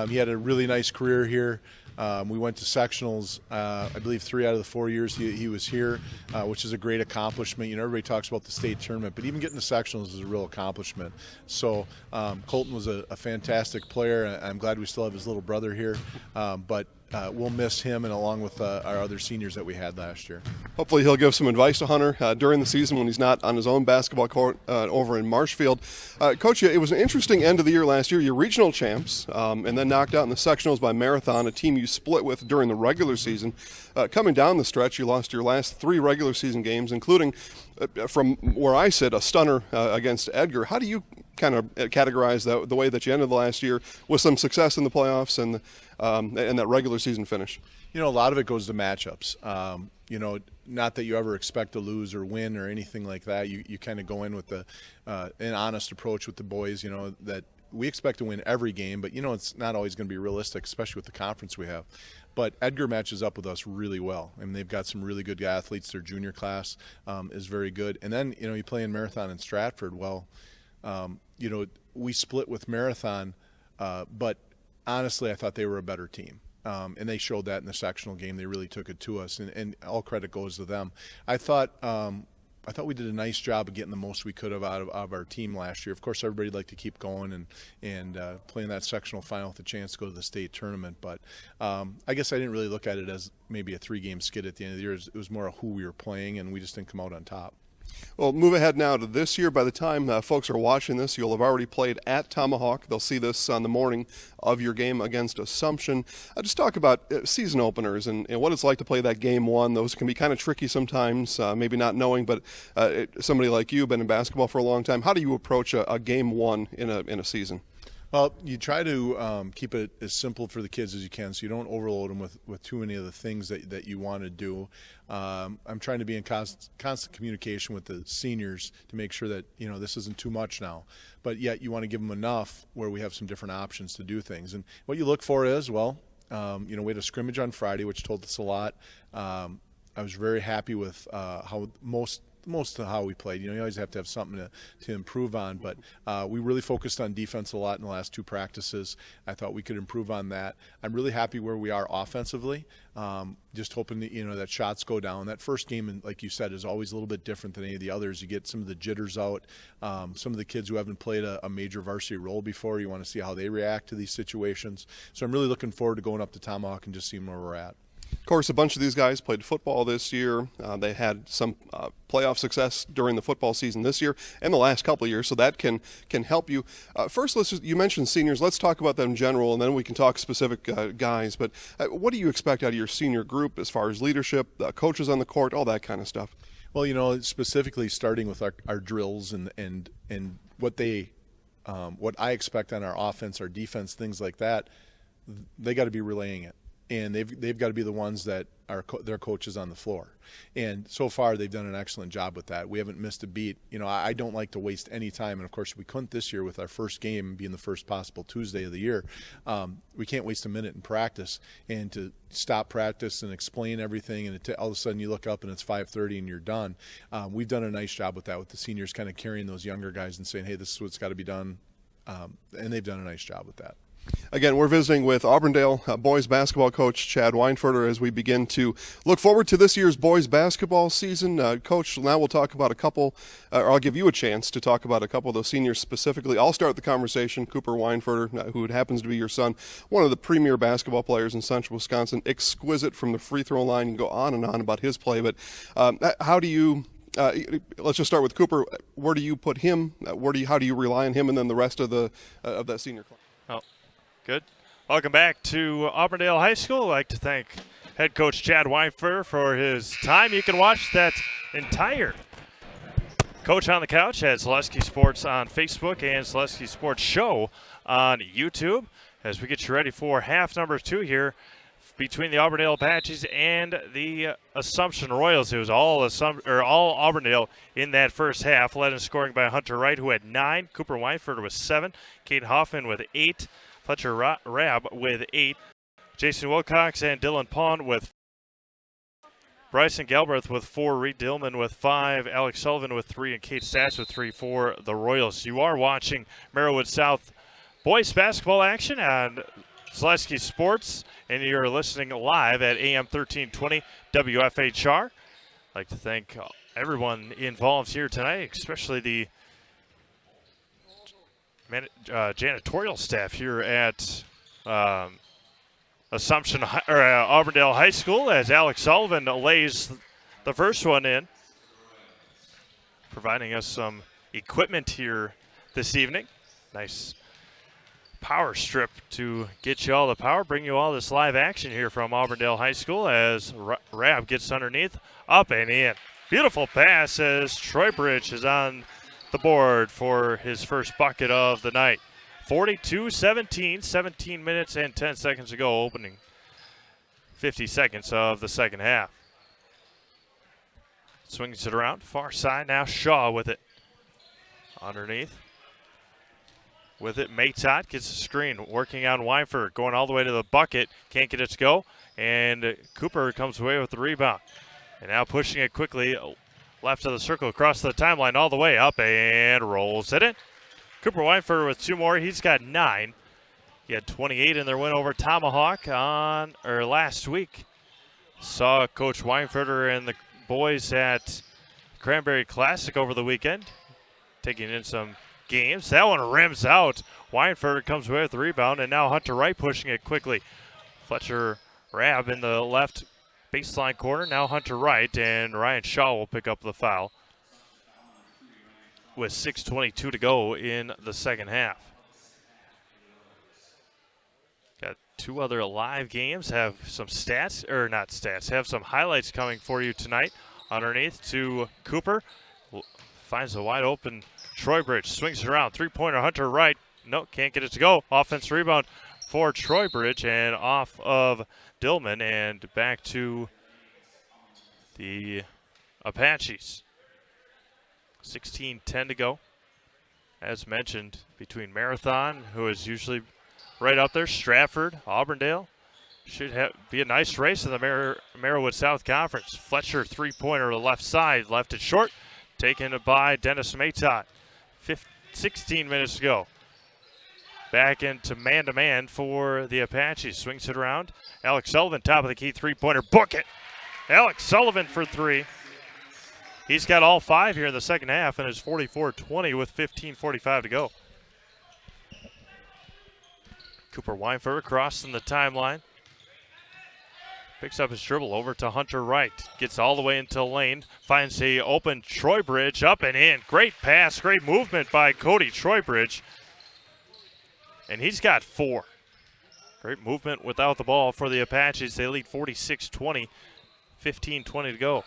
He had a really nice career here. We went to sectionals, I believe 3 out of the 4 years he was here, which is a great accomplishment. Everybody talks about the state tournament, but even getting to sectionals is a real accomplishment. So Colton was a fantastic player. I'm glad we still have his little brother here, but we'll miss him, and along with our other seniors that we had last year. Hopefully he'll give some advice to Hunter during the season when he's not on his own basketball court over in Marshfield. Coach, it was an interesting end of the year last year. You're regional champs, and then knocked out in the sectionals by Marathon, a team you split with during the regular season. Coming down the stretch, you lost your last 3 regular season games, including, from where I sit, a stunner against Edgar. How do you kind of categorize the way that you ended the last year with some success in the playoffs and that regular season finish? A lot of it goes to matchups. Not that you ever expect to lose or win or anything like that. You kind of go in with an honest approach with the boys, that we expect to win every game, but it's not always going to be realistic, especially with the conference we have. But Edgar matches up with us really well. I mean, they've got some really good athletes. Their junior class is very good. And then, you play in Marathon in Stratford. Well, we split with Marathon, but honestly, I thought they were a better team. And they showed that in the sectional game. They really took it to us, and all credit goes to them. I thought we did a nice job of getting the most we could have out of our team last year. Of course, everybody'd like to keep going and playing that sectional final with a chance to go to the state tournament. But I guess I didn't really look at it as maybe a 3-game skid at the end of the year. It was more of who we were playing, and we just didn't come out on top. Well, move ahead now to this year. By the time folks are watching this, you'll have already played at Tomahawk. They'll see this on the morning of your game against Assumption. Just talk about season openers and what it's like to play that game one. Those can be kind of tricky sometimes, maybe not knowing, but somebody like you, been in basketball for a long time, how do you approach a game one in a season? Well, you try to keep it as simple for the kids as you can, so you don't overload them with too many of the things that you want to do. I'm trying to be in constant communication with the seniors to make sure that this isn't too much now, but yet you want to give them enough where we have some different options to do things. And what you look for is, we had a scrimmage on Friday, which told us a lot. I was very happy with how most of how we played. You always have to have something to improve on, but we really focused on defense a lot in the last 2 practices. I thought we could improve on that. I'm really happy where we are offensively. Just hoping that, that shots go down. That first game, like you said, is always a little bit different than any of the others. You get some of the jitters out. Some of the kids who haven't played a major varsity role before, you want to see how they react to these situations. So I'm really looking forward to going up to Tomahawk and just seeing where we're at. course, a bunch of these guys played football this year. They had some playoff success during the football season this year and the last couple of years, so that can help you. First, you mentioned seniors. Let's talk about them in general, and then we can talk specific guys. But what do you expect out of your senior group as far as leadership, coaches on the court, all that kind of stuff? Well, specifically starting with our drills and what what I expect on our offense, our defense, things like that, they got to be relaying it. And they've got to be the ones that are their coaches on the floor. And so far, they've done an excellent job with that. We haven't missed a beat. I don't like to waste any time. And, of course, we couldn't this year with our first game being the first possible Tuesday of the year. We can't waste a minute in practice. And to stop practice and explain everything, and all of a sudden you look up and it's 5:30 and you're done. We've done a nice job with that, with the seniors kind of carrying those younger guys and saying, hey, this is what's got to be done. And they've done a nice job with that. Again, we're visiting with Auburndale boys basketball coach Chad Weinfurter as we begin to look forward to this year's boys basketball season. Coach, now we'll talk about a couple, or I'll give you a chance to talk about a couple of those seniors specifically. I'll start the conversation. Cooper Weinfurter, who happens to be your son, one of the premier basketball players in Central Wisconsin, exquisite from the free throw line. You can go on and on about his play, but how do you let's just start with Cooper. Where do you put him? How do you rely on him and then the rest of that senior class? Oh. Good. Welcome back to Auburndale High School. I'd like to thank head coach Chad Weinfurter for his time. You can watch that entire Coach on the Couch at Zaleski Sports on Facebook and Zaleski Sports Show on YouTube as we get you ready for half number 2 here between the Auburndale Apaches and the Assumption Royals. It was all Auburndale in that first half, led in scoring by Hunter Wright, who had 9. Cooper Weinfurter with 7. Caden Hoffman with 8. Fletcher Rabb with 8. Jason Wilcox and Dylan Pawn with 4. Bryson Galbraith with 4. Reed Dillman with 5. Alex Sullivan with 3. And Kate Stats with 3 for the Royals. You are watching Marawood South boys basketball action on Zaleski Sports, and you're listening live at AM 1320 WFHR. I'd like to thank everyone involved here tonight, especially the janitorial staff here at Auburndale High School as Alex Sullivan lays the first one in, providing us some equipment here this evening. Nice power strip to get you all the power, bring you all this live action here from Auburndale High School as Rabb gets underneath, up and in. Beautiful pass as Troy Bridge is on the board for his first bucket of the night. 42-17, 17 minutes and 10 seconds to go, opening 50 seconds of the second half. Swings it around, far side, now Shaw with it. Underneath. With it, Maytot gets the screen, working on Weinfurter, going all the way to the bucket, can't get it to go, and Cooper comes away with the rebound. And now pushing it quickly, left of the circle, across the timeline, all the way up, and rolls it in. Cooper Weinfurter with 2 more. He's got 9. He had 28 in their win over Tomahawk last week. Saw Coach Weinfurter and the boys at Cranberry Classic over the weekend, taking in some games. That one rims out. Weinfurter comes away with the rebound, and now Hunter Wright pushing it quickly. Fletcher Rabb in the left baseline corner. Now Hunter Wright, and Ryan Shaw will pick up the foul with 6:22 to go in the second half. Got 2 other live games, have some have some highlights coming for you tonight. Underneath to Cooper, finds a wide open Troy Bridge, swings it around, 3-pointer Hunter Wright. No, can't get it to go. Offensive rebound for Troy Bridge and off of Dillman and back to the Apaches. 16:10 to go. As mentioned, between Marathon, who is usually right up there, Stratford, Auburndale. Should be a nice race in the Marawood South Conference. Fletcher, 3-pointer to the left side, left it short, taken by Dennis Maytot. 16 minutes to go. Back into man-to-man for the Apaches. Swings it around. Alex Sullivan, top of the key, 3-pointer. Book it! Alex Sullivan for 3. He's got all 5 here in the second half and is 44-20 with 15:45 to go. Cooper Weinfurter crossing the timeline. Picks up his dribble over to Hunter Wright. Gets all the way into lane. Finds a open Troybridge up and in. Great pass, great movement by Cody Troybridge. And he's got 4. Great movement without the ball for the Apaches. They lead 46-20. 15-20 to go.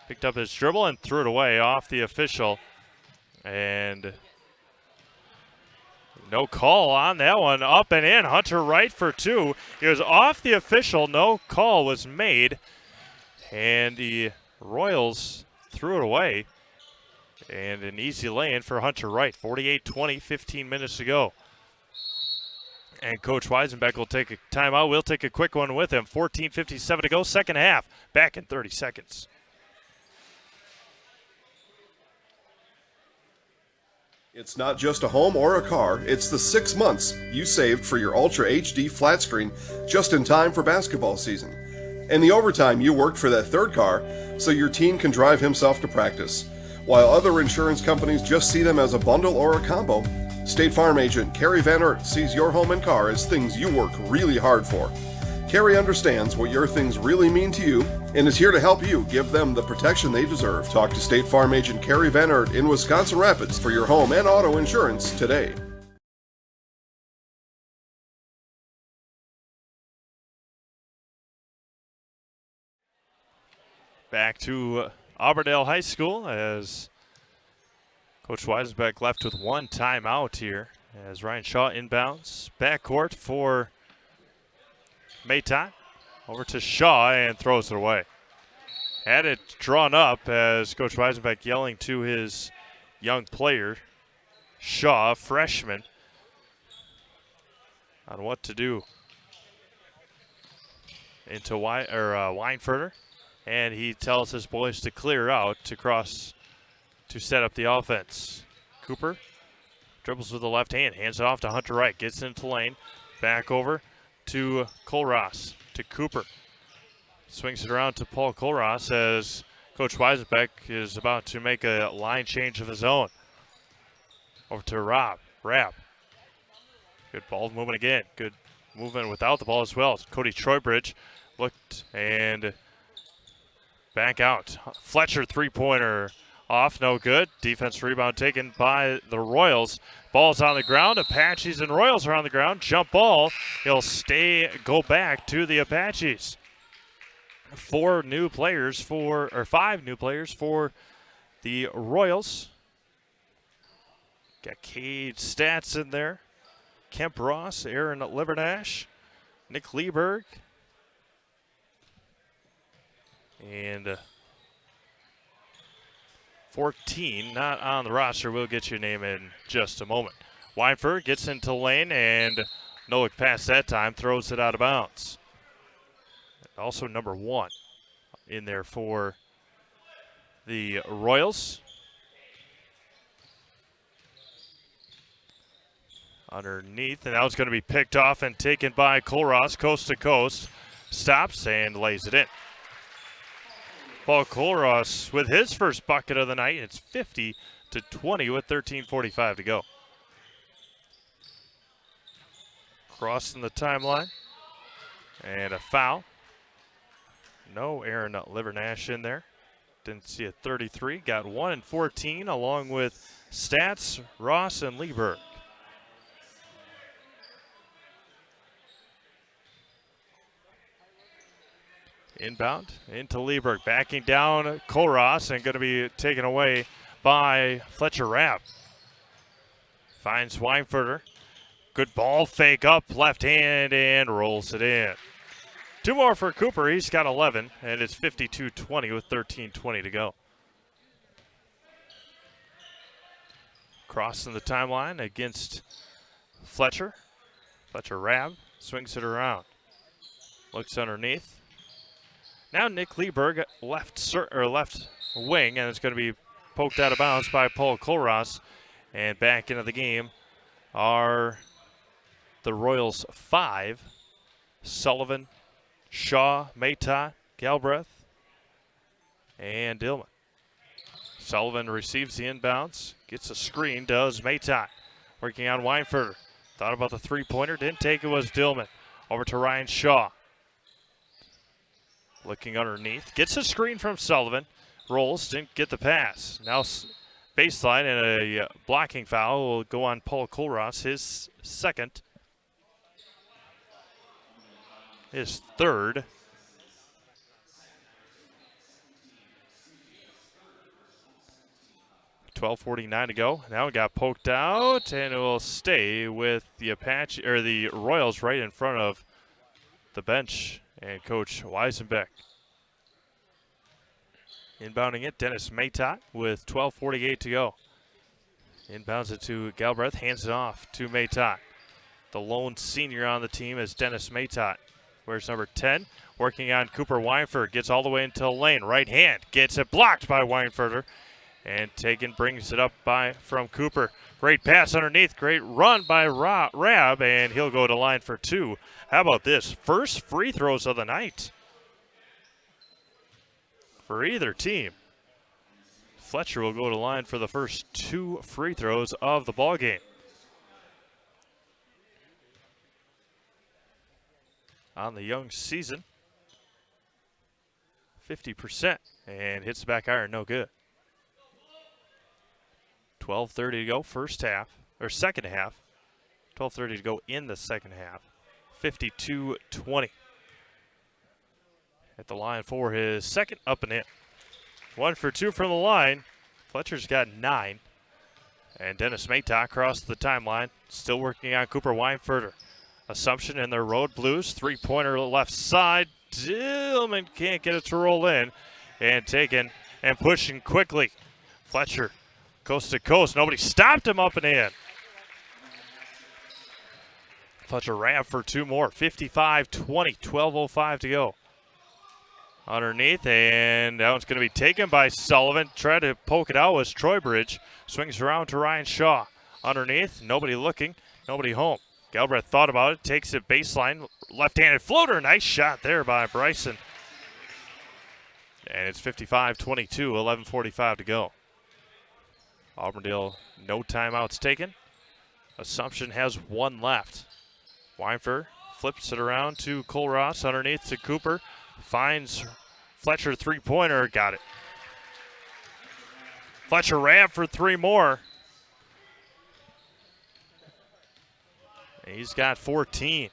Picked up his dribble and threw it away off the official. And no call on that one. Up and in. Hunter Wright for 2. It was off the official. No call was made. And the Royals threw it away. And an easy lay-in for Hunter Wright. 48-20, 15 minutes to go. And Coach Weisenbeck will take a timeout. We'll take a quick one with him. 14:57 to go, second half. Back in 30 seconds. It's not just a home or a car, it's the 6 months you saved for your Ultra HD flat screen just in time for basketball season. And the overtime you worked for that third car so your teen can drive himself to practice. While other insurance companies just see them as a bundle or a combo, State Farm agent Carrie Van Eert sees your home and car as things you work really hard for. Carrie understands what your things really mean to you and is here to help you give them the protection they deserve. Talk to State Farm agent Carrie Van Eert in Wisconsin Rapids for your home and auto insurance today. Back to Auburndale High School as Coach Weisenbeck left with 1 timeout here as Ryan Shaw inbounds. Backcourt for Maytot. Over to Shaw and throws it away. Had it drawn up as Coach Weisenbeck yelling to his young player, Shaw, freshman, on what to do. Into Weinfurter. And he tells his boys to clear out to cross to set up the offense. Cooper dribbles with the left hand, hands it off to Hunter Wright, gets into lane, back over to Colross, to Cooper. Swings it around to Paul Colross as Coach Weisenbeck is about to make a line change of his own. Over to Rabb. Good ball movement again. Good movement without the ball as well. Cody Troybridge looked and back out. Fletcher three-pointer off, no good. Defense rebound taken by the Royals. Ball's on the ground. Apaches and Royals are on the ground. Jump ball. He'll go back to the Apaches. 5 new players for the Royals. Got Cade Stats in there. Kemp Ross, Aaron Livernash, Nick Lieberg, and 14 not on the roster. We'll get your name in just a moment. Weinfurt gets into lane and no look pass that time, throws it out of bounds. Also number 1 in there for the Royals. Underneath, and that was going to be picked off and taken by Colross, coast to coast. Stops and lays it in. Paul Colross with his first bucket of the night. It's 50-20 with 13:45 to go. Crossing the timeline. And a foul. No Aaron Livernash in there. Didn't see a 33. Got 1 and 14 along with Stats, Ross, and Lieberg. Inbound into Lieberg, backing down Colross and going to be taken away by Fletcher Rapp. Finds Weinfurter. Good ball fake up, left hand, and rolls it in. 2 more for Cooper. He's got 11, and it's 52-20 with 13:20 to go. Crossing the timeline against Fletcher. Fletcher Rabb swings it around. Looks underneath. Now Nick Lieberg, left wing, and it's going to be poked out of bounds by Paul Colross. And back into the game are the Royals 5. Sullivan, Shaw, Maytot, Galbraith, and Dillman. Sullivan receives the inbounds, gets a screen, does Maytot. Working on Weinfurter. Thought about the three-pointer, didn't take it, was Dillman. Over to Ryan Shaw. Looking underneath. Gets a screen from Sullivan. Rolls. Didn't get the pass. Now baseline and a blocking foul will go on Paul Kohlross. His second. His third. .12:49 to go. Now it got poked out, and it will stay with the Apache or the Royals right in front of the bench and Coach Weisenbeck. Inbounding it, Dennis Maytot with 12:48 to go. Inbounds it to Galbraith, hands it off to Maytot. The lone senior on the team is Dennis Maytot. Where's number 10? Working on Cooper Weinfurt. Gets all the way into the lane. Right hand. Gets it blocked by Weinfurter. And Taken brings it up from Cooper. Great pass underneath. Great run by Rab. And he'll go to line for two. How about this? First free throws of the night for either team. Fletcher will go to line for the first two free throws of the ball game. On the young season, 50%, and hits the back iron, no good. 12:30 to go, first half, or second half. 12:30 to go in the second half. 52-20. At the line for his second, up and in. 1 for 2 from the line. Fletcher's got 9. And Dennis Maytot across the timeline, still working on Cooper Weinfurter. Assumption in their road blues. Three-pointer left side. Dillman can't get it to roll in. And Taken and pushing quickly. Fletcher, coast to coast. Nobody stopped him, up and in. Fletcher ran for two more. 55-20. 12:05 to go. Underneath, and that one's going to be taken by Sullivan. Tried to poke it out was Troybridge. Swings around to Ryan Shaw. Underneath, nobody looking, nobody home. Galbraith thought about it, takes it baseline. Left-handed floater, nice shot there by Bryson. And it's 55-22, 11:45 to go. Auburndale, no timeouts taken. Assumption has one left. Weinfer flips it around to Kohlross, underneath to Cooper. Finds Fletcher, three-pointer, got it. Fletcher ran for three more. He's got 14.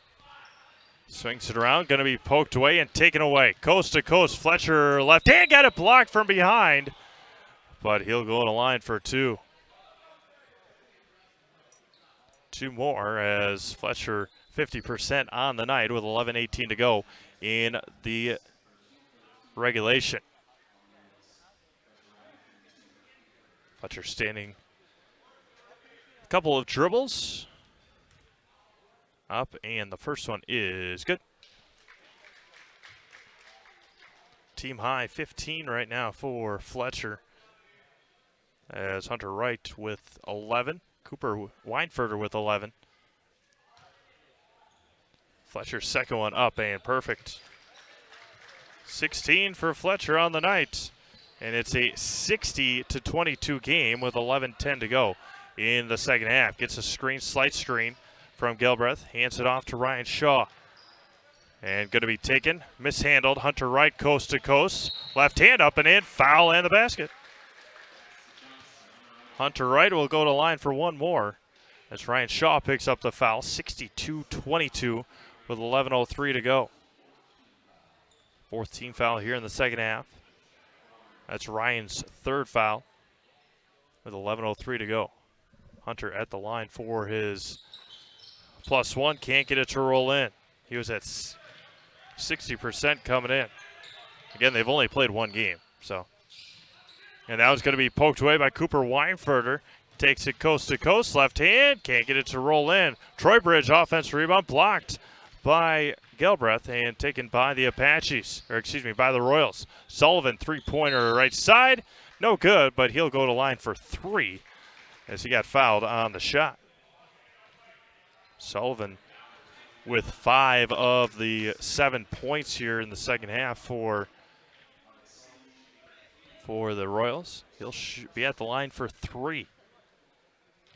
Swings it around, going to be poked away and taken away. Coast to coast, Fletcher left hand, got it blocked from behind, but he'll go to line for two. Two more as Fletcher 50% on the night with 11:18 to go in the regulation. Fletcher standing a couple of dribbles up, and the first one is good. Team high 15 right now for Fletcher, as Hunter Wright with 11, Cooper Weinfurter with 11. Fletcher's second one up and perfect. 16 for Fletcher on the night. And it's a 60-22 game with 11:10 to go in the second half. Gets a screen, slight screen from Galbraith. Hands it off to Ryan Shaw. And going to be taken, mishandled. Hunter Wright coast to coast. Left hand up and in, foul and the basket. Hunter Wright will go to line for one more as Ryan Shaw picks up the foul. 62-22 with 11:03 to go. Fourth team foul here in the second half. That's Ryan's third foul with 11:03 to go. Hunter at the line for his plus one. Can't get it to roll in. He was at 60% coming in. Again, they've only played one game. And that was going to be poked away by Cooper Weinfurter. Takes it coast to coast. Left hand. Can't get it to roll in. Troybridge offensive rebound blocked by Galbraith and taken by the Apaches, by the Royals. Sullivan, three-pointer right side. No good, but he'll go to line for three as he got fouled on the shot. Sullivan with 5 of the 7 points here in the second half for the Royals. He'll be at the line for 3.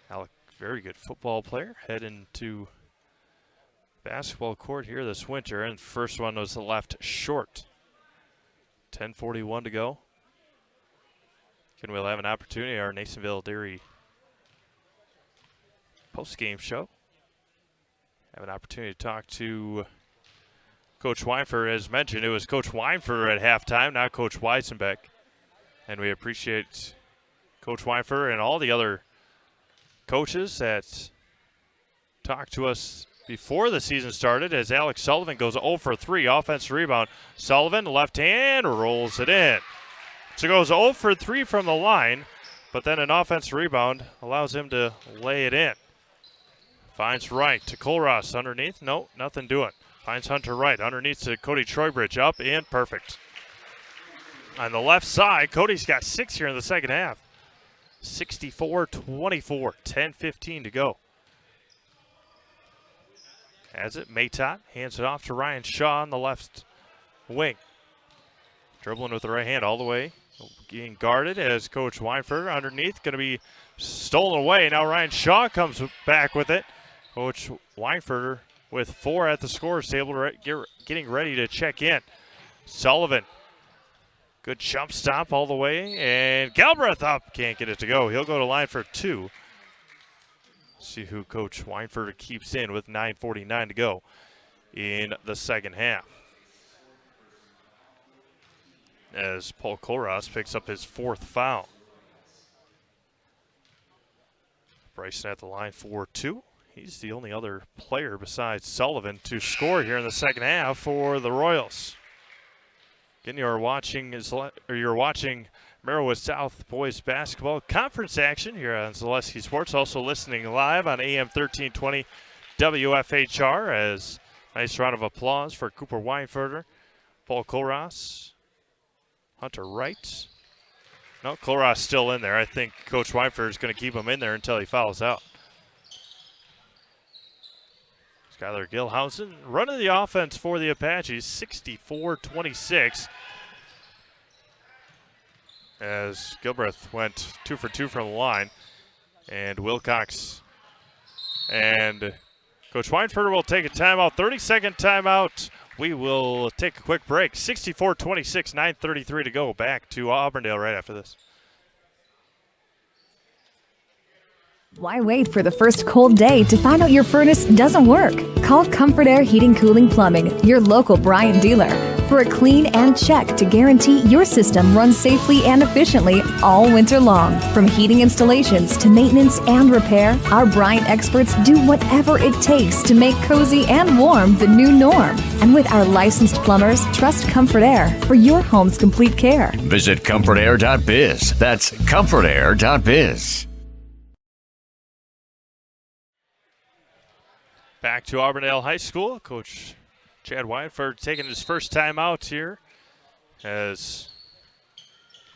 Alec, very good football player, heading to basketball court here this winter, and first one was the left short. 10:41 to go. And we'll have an opportunity, our Nasonville Dairy post-game show. Have an opportunity to talk to Coach Weinfer. As mentioned, it was Coach Weinfer at halftime, not Coach Weisenbeck. And we appreciate Coach Weinfer and all the other coaches that talked to us before the season started, as Alex Sullivan goes 0 for 3, offensive rebound. Sullivan, left hand, rolls it in. So goes 0 for 3 from the line, but then an offensive rebound allows him to lay it in. Finds right to Colross underneath. No, nothing doing. Finds Hunter Wright underneath to Cody Troybridge, up and perfect. On the left side, Cody's got 6 here in the second half. 64-24, 10:15 to go. Has it, Maytot hands it off to Ryan Shaw on the left wing. Dribbling with the right hand all the way. Being guarded as Coach Weinfer underneath. Going to be stolen away. Now Ryan Shaw comes back with it. Coach Weinfer with 4 at the scores table, getting ready to check in. Sullivan. Good jump stop all the way. And Galbraith up. Can't get it to go. He'll go to line for 2. See who Coach Weinfer keeps in with 9:49 to go in the second half. As Paul Colross picks up his 4th foul. Bryson at the line for 2. He's the only other player besides Sullivan to score here in the second half for the Royals. Again, you're watching Marawood South boys basketball conference action here on Zaleski Sports. Also listening live on AM 1320 WFHR. As nice round of applause for Cooper Weinferter, Paul Colross, Hunter Wright. No, Colross still in there. I think Coach Weinfer is going to keep him in there until he fouls out. Skylar Gilhausen running the offense for the Apaches, 64-26. As Gilbreth went 2 for 2 from the line. And Wilcox and Coach Weinfer will take a timeout, 30-second timeout. We will take a quick break. 64-26, 9:33 to go. Back to Auburndale right after this. Why wait for the first cold day to find out your furnace doesn't work? Call Comfort Air Heating Cooling Plumbing, your local Bryant dealer, for a clean and check to guarantee your system runs safely and efficiently all winter long. From heating installations to maintenance and repair, our Bryant experts do whatever it takes to make cozy and warm the new norm. And with our licensed plumbers, trust Comfort Air for your home's complete care. Visit comfortair.biz. That's comfortair.biz. Back to Auburndale High School. Coach Chad Weinfer taking his first time out here as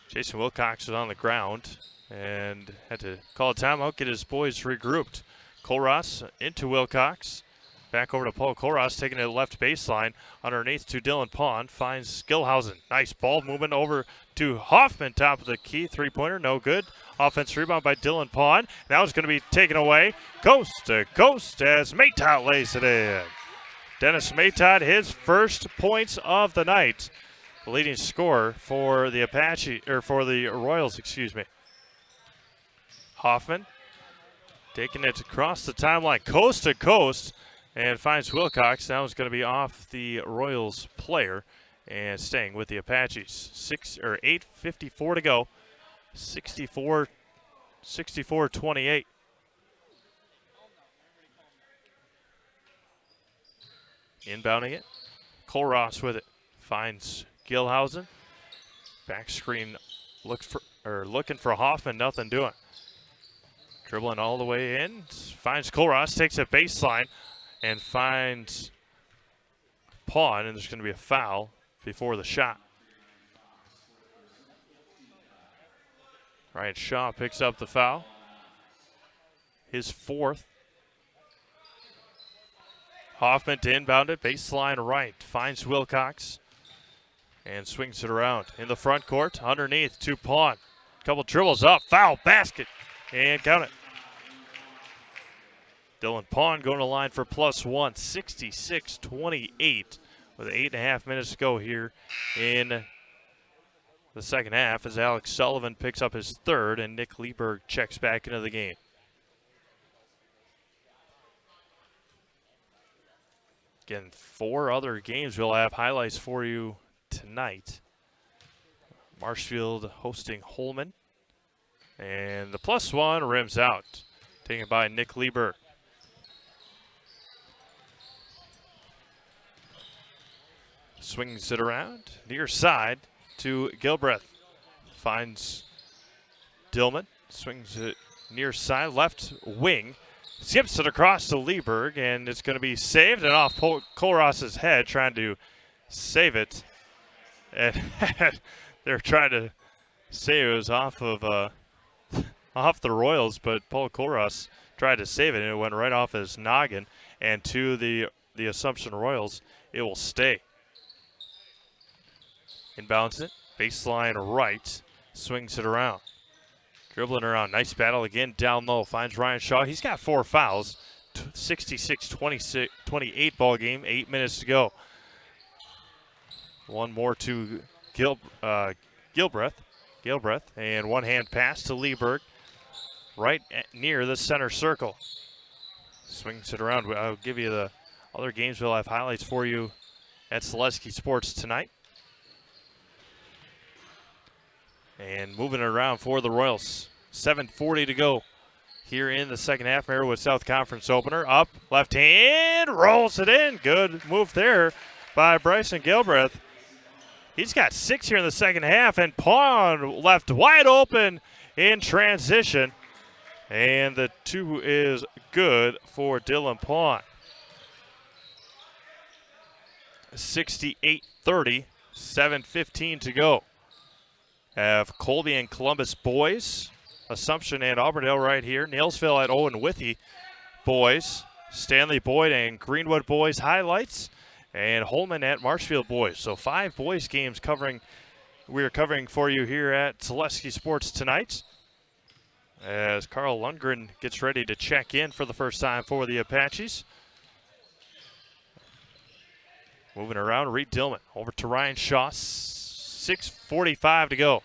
Jason Wilcox was on the ground and had to call a timeout, get his boys regrouped. Colross into Wilcox. Back over to Paul Colross, taking it to the left baseline. Underneath to Dylan Pond. Finds Gilhausen. Nice ball movement over to Hoffman. Top of the key. 3-pointer, no good. Offense rebound by Dylan Pond. Now it's going to be taken away. Coast to coast as Maytot lays it in. Dennis Maytot, his first points of the night. The leading scorer for the Royals, excuse me. Hoffman taking it across the timeline, coast to coast, and finds Wilcox. Now it's going to be off the Royals player and staying with the Apaches. 8:54 to go. 64-28. Inbounding it. Colross with it. Finds Gilhausen. Back screen looking for Hoffman. Nothing doing. Dribbling all the way in. Finds Colross. Takes a baseline and finds Pond. And there's going to be a foul before the shot. Ryan Shaw picks up the foul. His 4th. Hoffman to inbound it. Baseline right. Finds Wilcox. And swings it around. In the front court. Underneath to Pond. Couple dribbles up. Foul. Basket. And count it. Dylan Pond going to line for +1. 66-28 with 8.5 minutes to go here in the second half as Alex Sullivan picks up his third and Nick Lieberg checks back into the game. Again, 4 other games we'll have highlights for you tonight. Marshfield hosting Holman. And the +1 rims out, taken by Nick Lieberg. Swings it around, near side to Gilbreth. Finds Dillman, swings it near side, left wing. Skips it across to Lieberg, and it's going to be saved and off Colross's head, trying to save it. And they're trying to say it was off of off the Royals, but Paul Colross tried to save it, and it went right off his noggin. And to the Assumption Royals, it will stay. Inbounds it, baseline right, swings it around. Dribbling around, nice battle again down low, finds Ryan Shaw. He's got 4 fouls, 66-28 ball game, 8 minutes to go. One more to Gilbreth, and one hand pass to Lieberg, right near the center circle. Swings it around. I'll give you the other games. We'll have highlights for you at Selesky Sports tonight. And moving it around for the Royals. 7:40 to go here in the second half. Marawood South Conference opener. Up, left hand, rolls it in. Good move there by Bryson Gilbreth. He's got 6 here in the second half, and Pawn left wide open in transition. And the 2 is good for Dylan Pawn. 68-30, 7:15 to go. Have Colby and Columbus boys, Assumption and Auburndale right here. Nailsville at Owen Withy boys, Stanley Boyd and Greenwood boys highlights, and Holman at Marshfield boys. So 5 boys games we're covering for you here at Selesky Sports tonight. As Carl Lundgren gets ready to check in for the first time for the Apaches. Moving around, Reed Dillman over to Ryan Shaw. 6:45 to go.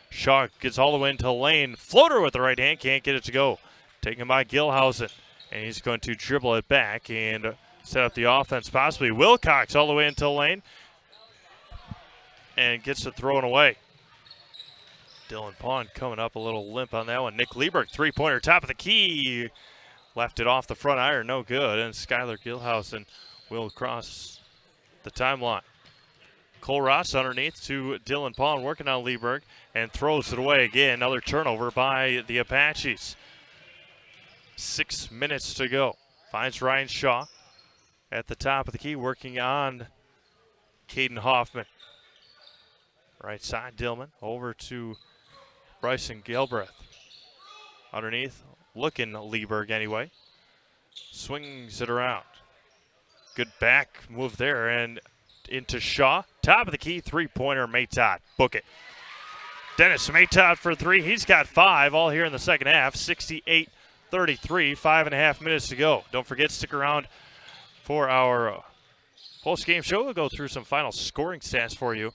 Shaw gets all the way into lane. Floater with the right hand, can't get it to go. Taken by Gilhausen, and he's going to dribble it back and set up the offense, possibly. Wilcox all the way into lane and gets it thrown away. Dylan Pawn coming up a little limp on that one. Nick Lieberg, 3-pointer, top of the key. Left it off the front iron, no good. And Skylar Gilhausen will cross the timeline. Cole Ross underneath to Dylan Pawn, working on Lieberg, and throws it away again. Another turnover by the Apaches. 6 minutes to go. Finds Ryan Shaw at the top of the key, working on Caden Hoffman. Right side, Dillman, over to Bryson Gilbreth. Underneath, looking Lieberg anyway. Swings it around. Good back move there, and into Shaw. Top of the key, 3-pointer, Maytott. Book it. Dennis Maytott for 3. He's got 5 all here in the second half. 68-33, 5.5 minutes to go. Don't forget, stick around for our post-game show. We'll go through some final scoring stats for you.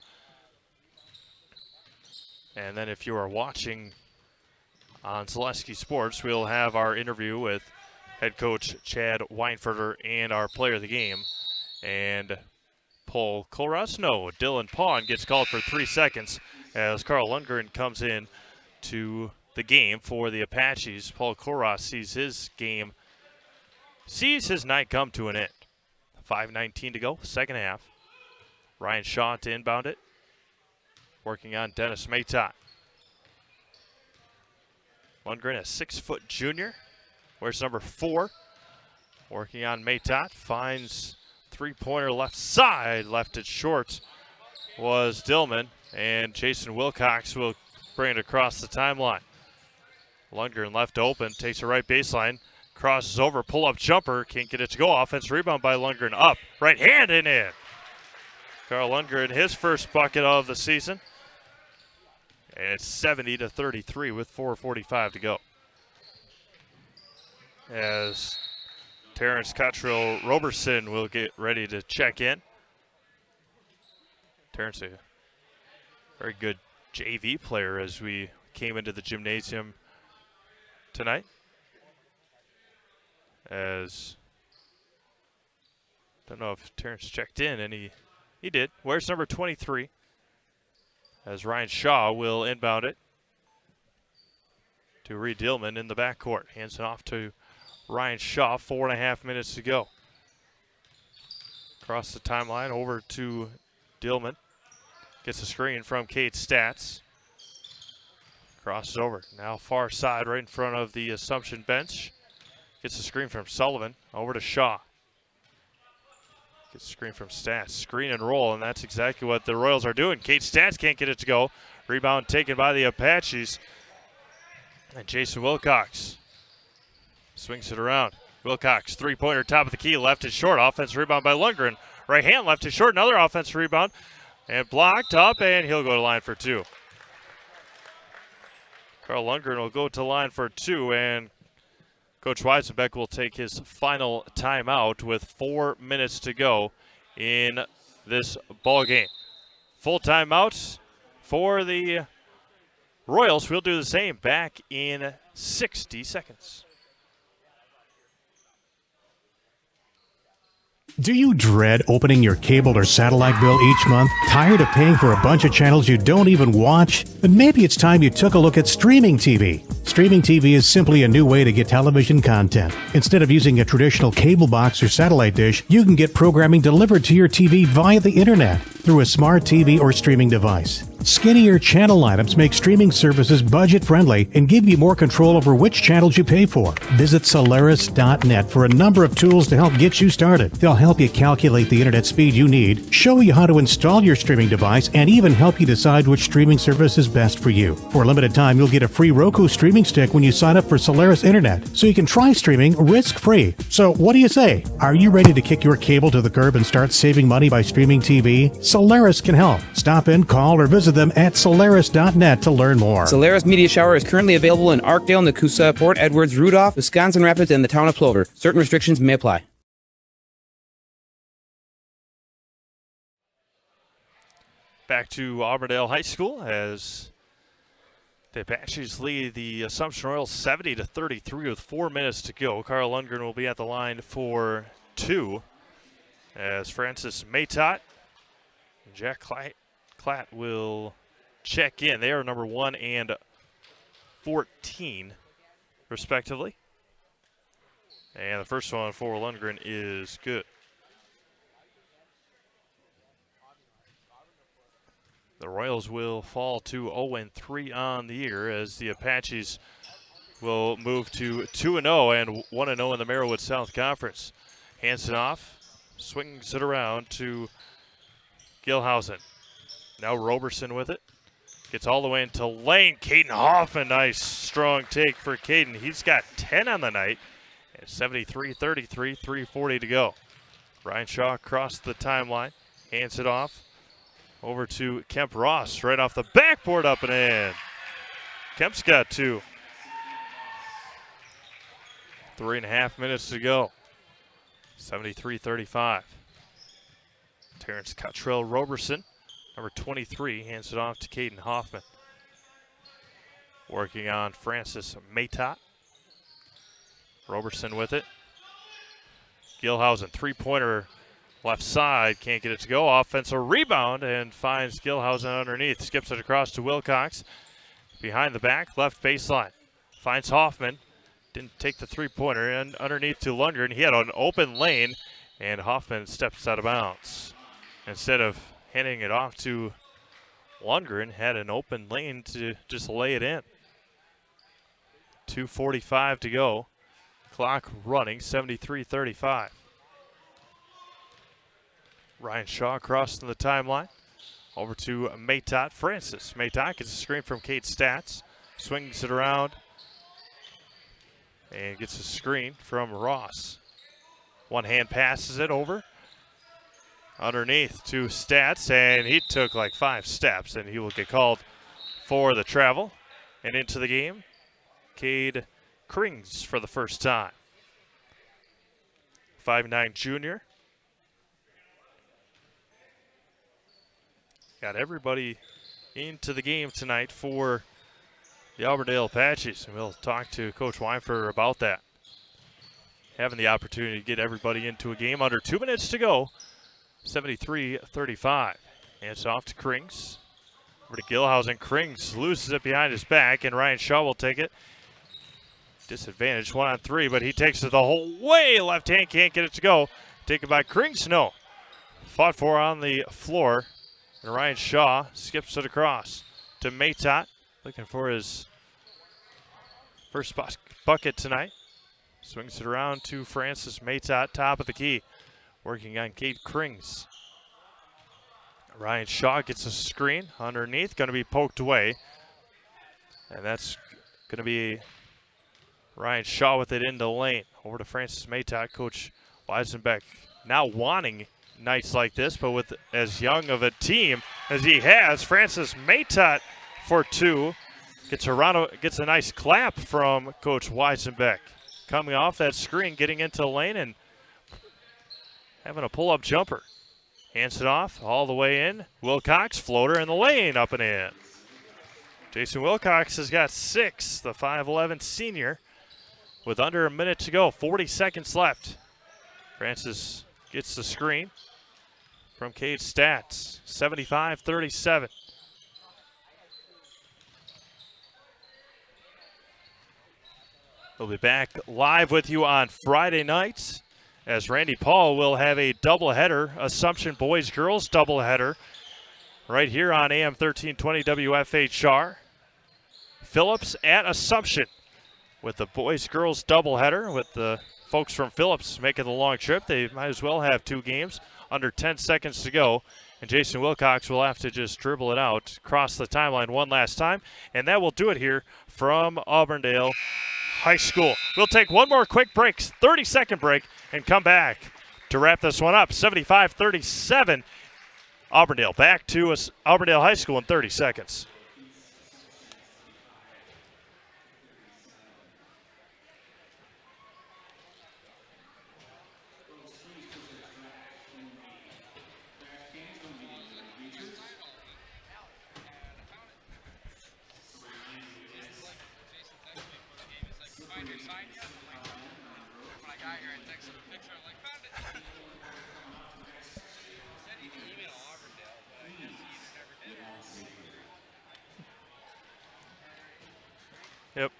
And then if you are watching on Selesky Sports, we'll have our interview with head coach Chad Weinfurter and our player of the game. And Paul Colross, no, Dylan Pawn gets called for 3 seconds as Carl Lundgren comes in to the game for the Apaches. Paul Colross sees his night come to an end. 5:19 to go, second half. Ryan Shaw to inbound it. Working on Dennis Maytott. Lundgren, a 6-foot junior. Wears number 4. Working on Maytott. Finds 3-pointer left side. Left it short was Dillman. And Jason Wilcox will bring it across the timeline. Lundgren left open. Takes a right baseline. Crosses over. Pull-up jumper. Can't get it to go. Offense rebound by Lundgren. Up. Right hand and in. Carl Lundgren, his first bucket of the season. And it's 70-33 with 4:45 to go. As Terrence Cottrell Roberson will get ready to check in. Terrence, a very good JV player as we came into the gymnasium tonight. As don't know if Terrence checked in, and he did. Where's number 23? As Ryan Shaw will inbound it to Reed Dillman in the backcourt. Hands it off to Ryan Shaw. 4.5 minutes to go. Across the timeline over to Dillman. Gets a screen from Cade Stats. Crosses over. Now far side right in front of the Assumption bench. Gets a screen from Sullivan. Over to Shaw. Gets a screen from Stats. Screen and roll, and that's exactly what the Royals are doing. Cade Stats can't get it to go. Rebound taken by the Apaches. And Jason Wilcox swings it around. Wilcox, three-pointer, top of the key, left is short. Offensive rebound by Lundgren. Right hand, left is short. Another offensive rebound. And blocked up, and he'll go to line for two. Carl Lundgren will go to line for two, and Coach Weisenbeck will take his final timeout with 4 minutes to go in this ball game. Full timeout for the Royals. We'll do the same back in 60 seconds. Do you dread opening your cable or satellite bill each month? Tired of paying for a bunch of channels you don't even watch? Then maybe it's time you took a look at streaming TV. Streaming TV is simply a new way to get television content. Instead of using a traditional cable box or satellite dish, you can get programming delivered to your TV via the internet through a smart TV or streaming device. Skinnier channel lineups make streaming services budget-friendly and give you more control over which channels you pay for. Visit Solaris.net for a number of tools to help get you started. They'll help you calculate the internet speed you need, show you how to install your streaming device, and even help you decide which streaming service is best for you. For a limited time, you'll get a free Roku streaming stick when you sign up for Solaris Internet, so you can try streaming risk-free. So what do you say? Are you ready to kick your cable to the curb and start saving money by streaming TV? Solaris can help. Stop in, call, or visit them at Solaris.net to learn more. Solaris Media Shower is currently available in Arkdale, Nakusa, Port Edwards, Rudolph, Wisconsin Rapids, and the town of Plover. Certain restrictions may apply. Back to Auburndale High School as the Apaches lead the Assumption Royals 70-33 with 4 minutes to go. Carl Lundgren will be at the line for two as Francis Maytott and Jack Klatt will check in. They are number 1 and 14, respectively. And the first one for Lundgren is good. The Royals will fall to 0-3 on the year as the Apaches will move to 2-0 and 1-0 in the Marawood South Conference. Hands it off, swings it around to Gilhausen. Now Roberson with it. Gets all the way into lane. Caden Hoffman, nice strong take for Caden. He's got 10 on the night. 73-33, 3:40 to go. Ryan Shaw across the timeline. Hands it off. Over to Kemp Ross, right off the backboard, up and in. Kemp's got two. 3.5 minutes to go. 73-35. Terrence Cottrell Roberson, number 23, hands it off to Caden Hoffman. Working on Francis Maytott. Roberson with it. Gilhausen, three-pointer. Left side, can't get it to go. Offensive rebound and finds Gilhausen underneath. Skips it across to Wilcox. Behind the back, left baseline. Finds Hoffman. Didn't take the three-pointer. And underneath to Lundgren. He had an open lane, and Hoffman steps out of bounds. Instead of handing it off to Lundgren, had an open lane to just lay it in. 2:45 to go. Clock running, 73-35. Ryan Shaw crossing the timeline. Over to Maytott. Francis Maytott gets a screen from Cade Stats. Swings it around. And gets a screen from Ross. One hand passes it over. Underneath to Stats. And he took like 5 steps. And he will get called for the travel. And into the game, Cade Krings for the first time. 5'9" junior. Got everybody into the game tonight for the Auburndale Apaches. And we'll talk to Coach Weinfer about that. Having the opportunity to get everybody into a game under 2 minutes to go. 73-35. And it's off to Krings. Over to Gilhausen. Krings loses it behind his back, and Ryan Shaw will take it. Disadvantage 1-on-3, but he takes it the whole way. Left hand can't get it to go. Taken by Krings. No. Fought for on the floor. And Ryan Shaw skips it across to Matot. Looking for his first bucket tonight. Swings it around to Francis Matot, top of the key. Working on Kate Krings. Ryan Shaw gets a screen underneath. Going to be poked away. And that's going to be Ryan Shaw with it into the lane. Over to Francis Matot. Coach Weisenbeck now wanting nights like this, but with as young of a team as he has, Francis Matot for two. Gets a nice clap from Coach Weisenbeck. Coming off that screen, getting into the lane and having a pull-up jumper. Hands it off all the way in. Wilcox, floater in the lane, up and in. Jason Wilcox has got 6, the 5'11 senior, with under a minute to go, 40 seconds left. Francis gets the screen from Cade Stats, 75-37. We'll be back live with you on Friday nights as Randy Paul will have a doubleheader, Assumption boys-girls doubleheader, right here on AM 1320 WFHR. Phillips at Assumption with the boys-girls doubleheader, with the folks from Phillips making the long trip. They might as well have 2 games, under 10 seconds to go. And Jason Wilcox will have to just dribble it out, cross the timeline one last time. And that will do it here from Auburndale High School. We'll take one more quick break, 30-second break, and come back to wrap this one up. 75-37, Auburndale. Back to Auburndale High School in 30 seconds. Yep.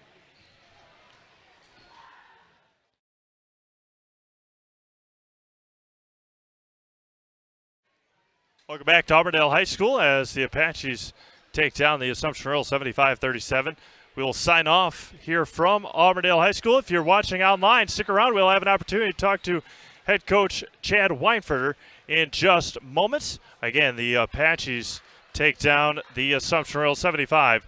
Welcome back to Auburndale High School as the Apaches take down the Assumption Royals 75-37. We will sign off here from Auburndale High School. If you're watching online, stick around. We'll have an opportunity to talk to head coach Chad Weinferter in just moments. Again, the Apaches take down the Assumption Royals 75-37.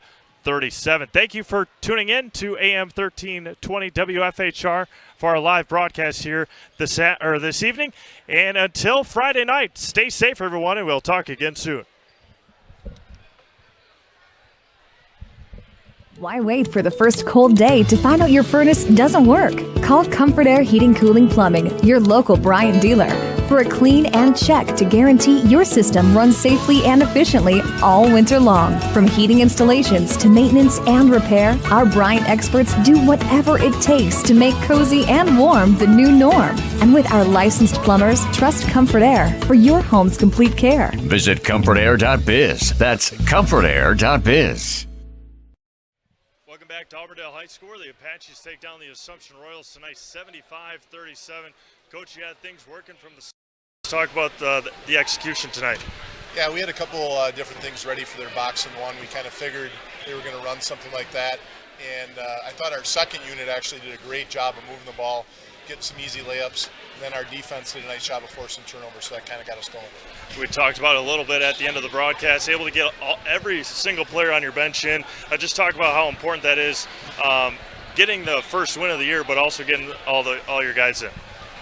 Thank you for tuning in to AM 1320 WFHR for our live broadcast here this evening. And until Friday night, stay safe, everyone, and we'll talk again soon. Why wait for the first cold day to find out your furnace doesn't work? Call Comfort Air Heating, Cooling, Plumbing, your local Bryant dealer, for a clean and check to guarantee your system runs safely and efficiently all winter long. From heating installations to maintenance and repair, our Bryant experts do whatever it takes to make cozy and warm the new norm. And with our licensed plumbers, trust Comfort Air for your home's complete care. Visit comfortair.biz. That's comfortair.biz. Welcome back to Auburndale High School. The Apaches take down the Assumption Royals tonight, 75-37. Coach, you had things working from the. Let's talk about the execution tonight. Yeah, we had a couple different things ready for their box and one. We kind of figured they were going to run something like that. And I thought our second unit actually did a great job of moving the ball, getting some easy layups. And then our defense did a nice job of forcing turnovers, so that kind of got us going. We talked about it a little bit at the end of the broadcast, able to get every single player on your bench in. Just talk about how important that is, getting the first win of the year, but also getting all your guys in.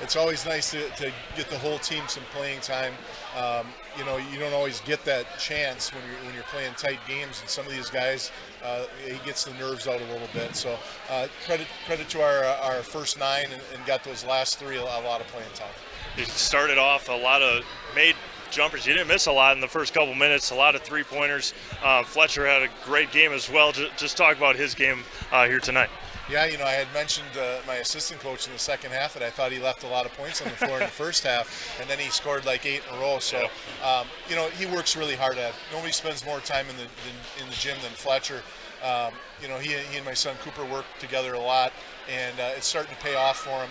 It's always nice to get the whole team some playing time. You don't always get that chance when you're playing tight games, and some of these guys, he gets the nerves out a little bit. So credit to our first 9 and got those last 3 a lot of playing time. You started off made jumpers. You didn't miss a lot in the first couple minutes, a lot of three-pointers. Fletcher had a great game as well. Just talk about his game here tonight. Yeah, I had mentioned my assistant coach in the second half that I thought he left a lot of points on the floor in the first half, and then he scored like 8 in a row. So, he works really hard at it. Nobody spends more time in the gym than Fletcher. He and my son Cooper work together a lot, and it's starting to pay off for him.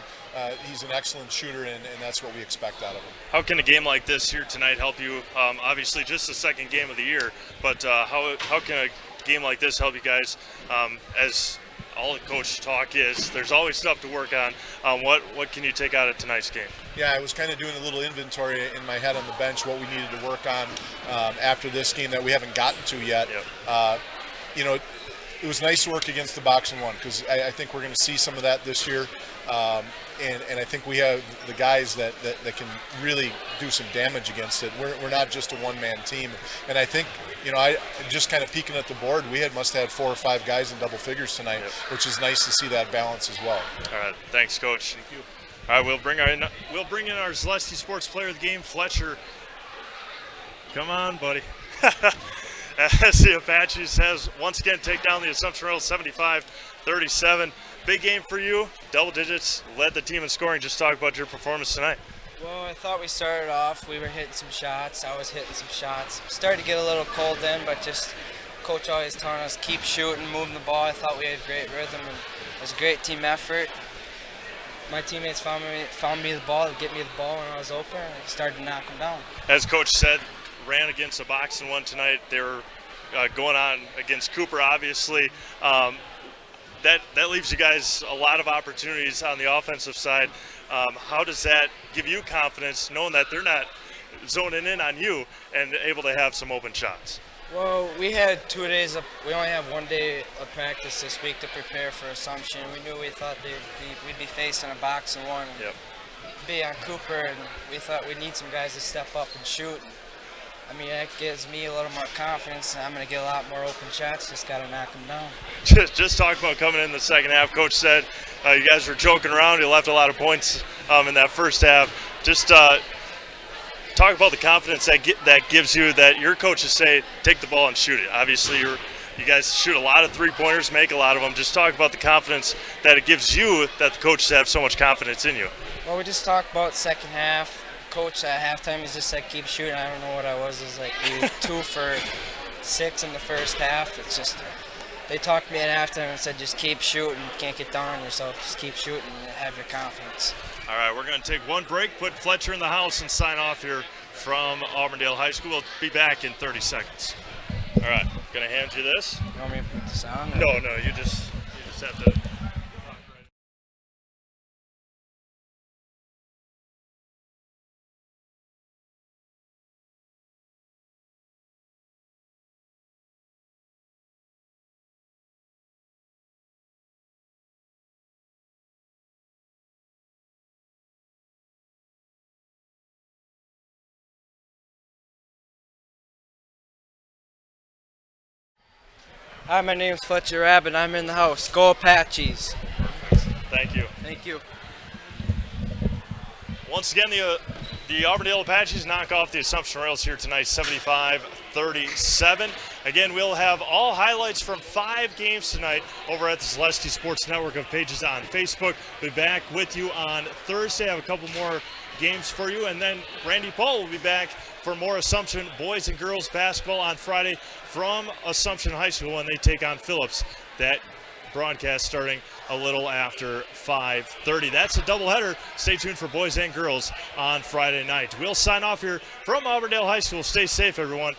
He's an excellent shooter, and that's what we expect out of him. How can a game like this here tonight help you? Obviously, just the second game of the year, but how can a game like this help you guys as all the coach talk is there's always stuff to work on. What can you take out of tonight's game? Yeah, I was kind of doing a little inventory in my head on the bench, what we needed to work on after this game that we haven't gotten to yet. Yep. It was nice to work against the box and one because I think we're going to see some of that this year. And I think we have the guys that can really do some damage against it. We're not just a one-man team. And I think, I just kind of peeking at the board, we must have had 4 or 5 guys in double figures tonight, yep, which is nice to see that balance as well. All right, thanks, Coach. Thank you. All right, we'll bring in our Zaleski Sports Player of the Game, Fletcher. Come on, buddy. As the Apaches has once again take down the Assumption Royals 75-37. Big game for you. Double digits, led the team in scoring. Just talk about your performance tonight. Well, I thought we started off. We were hitting some shots. I was hitting some shots. Started to get a little cold then, but just coach always telling us keep shooting, moving the ball. I thought we had great rhythm, and it was a great team effort. My teammates found me the ball to get me the ball when I was open, and I started to knock them down. As Coach said, ran against a box and one tonight. They were going on against Cooper, obviously. That leaves you guys a lot of opportunities on the offensive side. How does that give you confidence, knowing that they're not zoning in on you and able to have some open shots? Well, we had 2 days we only have 1 day of practice this week to prepare for Assumption. We thought we'd be facing a box and one and yep, be on Cooper, and we thought we'd need some guys to step up and shoot. I mean, that gives me a little more confidence, and I'm going to get a lot more open shots. Just got to knock them down. Just talk about coming in the second half. Coach said you guys were joking around. You left a lot of points in that first half. Just talk about the confidence that gives you, that your coaches say take the ball and shoot it. Obviously, you guys shoot a lot of three-pointers, make a lot of them. Just talk about the confidence that it gives you, that the coaches have so much confidence in you. Well, we just talked about second half. Coach at halftime, he just said keep shooting. I don't know what I was. It was like 2 for 6 in the first half. It's just they talked to me at halftime and said just keep shooting. You can't get down on yourself. Just keep shooting and have your confidence. All right, we're going to take one break, put Fletcher in the house, and sign off here from Auburndale High School. We'll be back in 30 seconds. All right, going to hand you this. You want me to put this on? No, you just have to. Hi, my name's Fletcher Rabbit. I'm in the house. Go Apaches. Thank you. Thank you. Once again, the Auburndale Apaches knock off the Assumption Royals here tonight, 75-37. Again, we'll have all highlights from 5 games tonight over at the Zaleski Sports Network of pages on Facebook. We'll be back with you on Thursday. I have a couple more games for you, and then Randy Paul will be back for more Assumption boys and girls basketball on Friday from Assumption High School when they take on Phillips. That broadcast starting a little after 5:30. That's a doubleheader. Stay tuned for boys and girls on Friday night. We'll sign off here from Auburndale High School. Stay safe, everyone.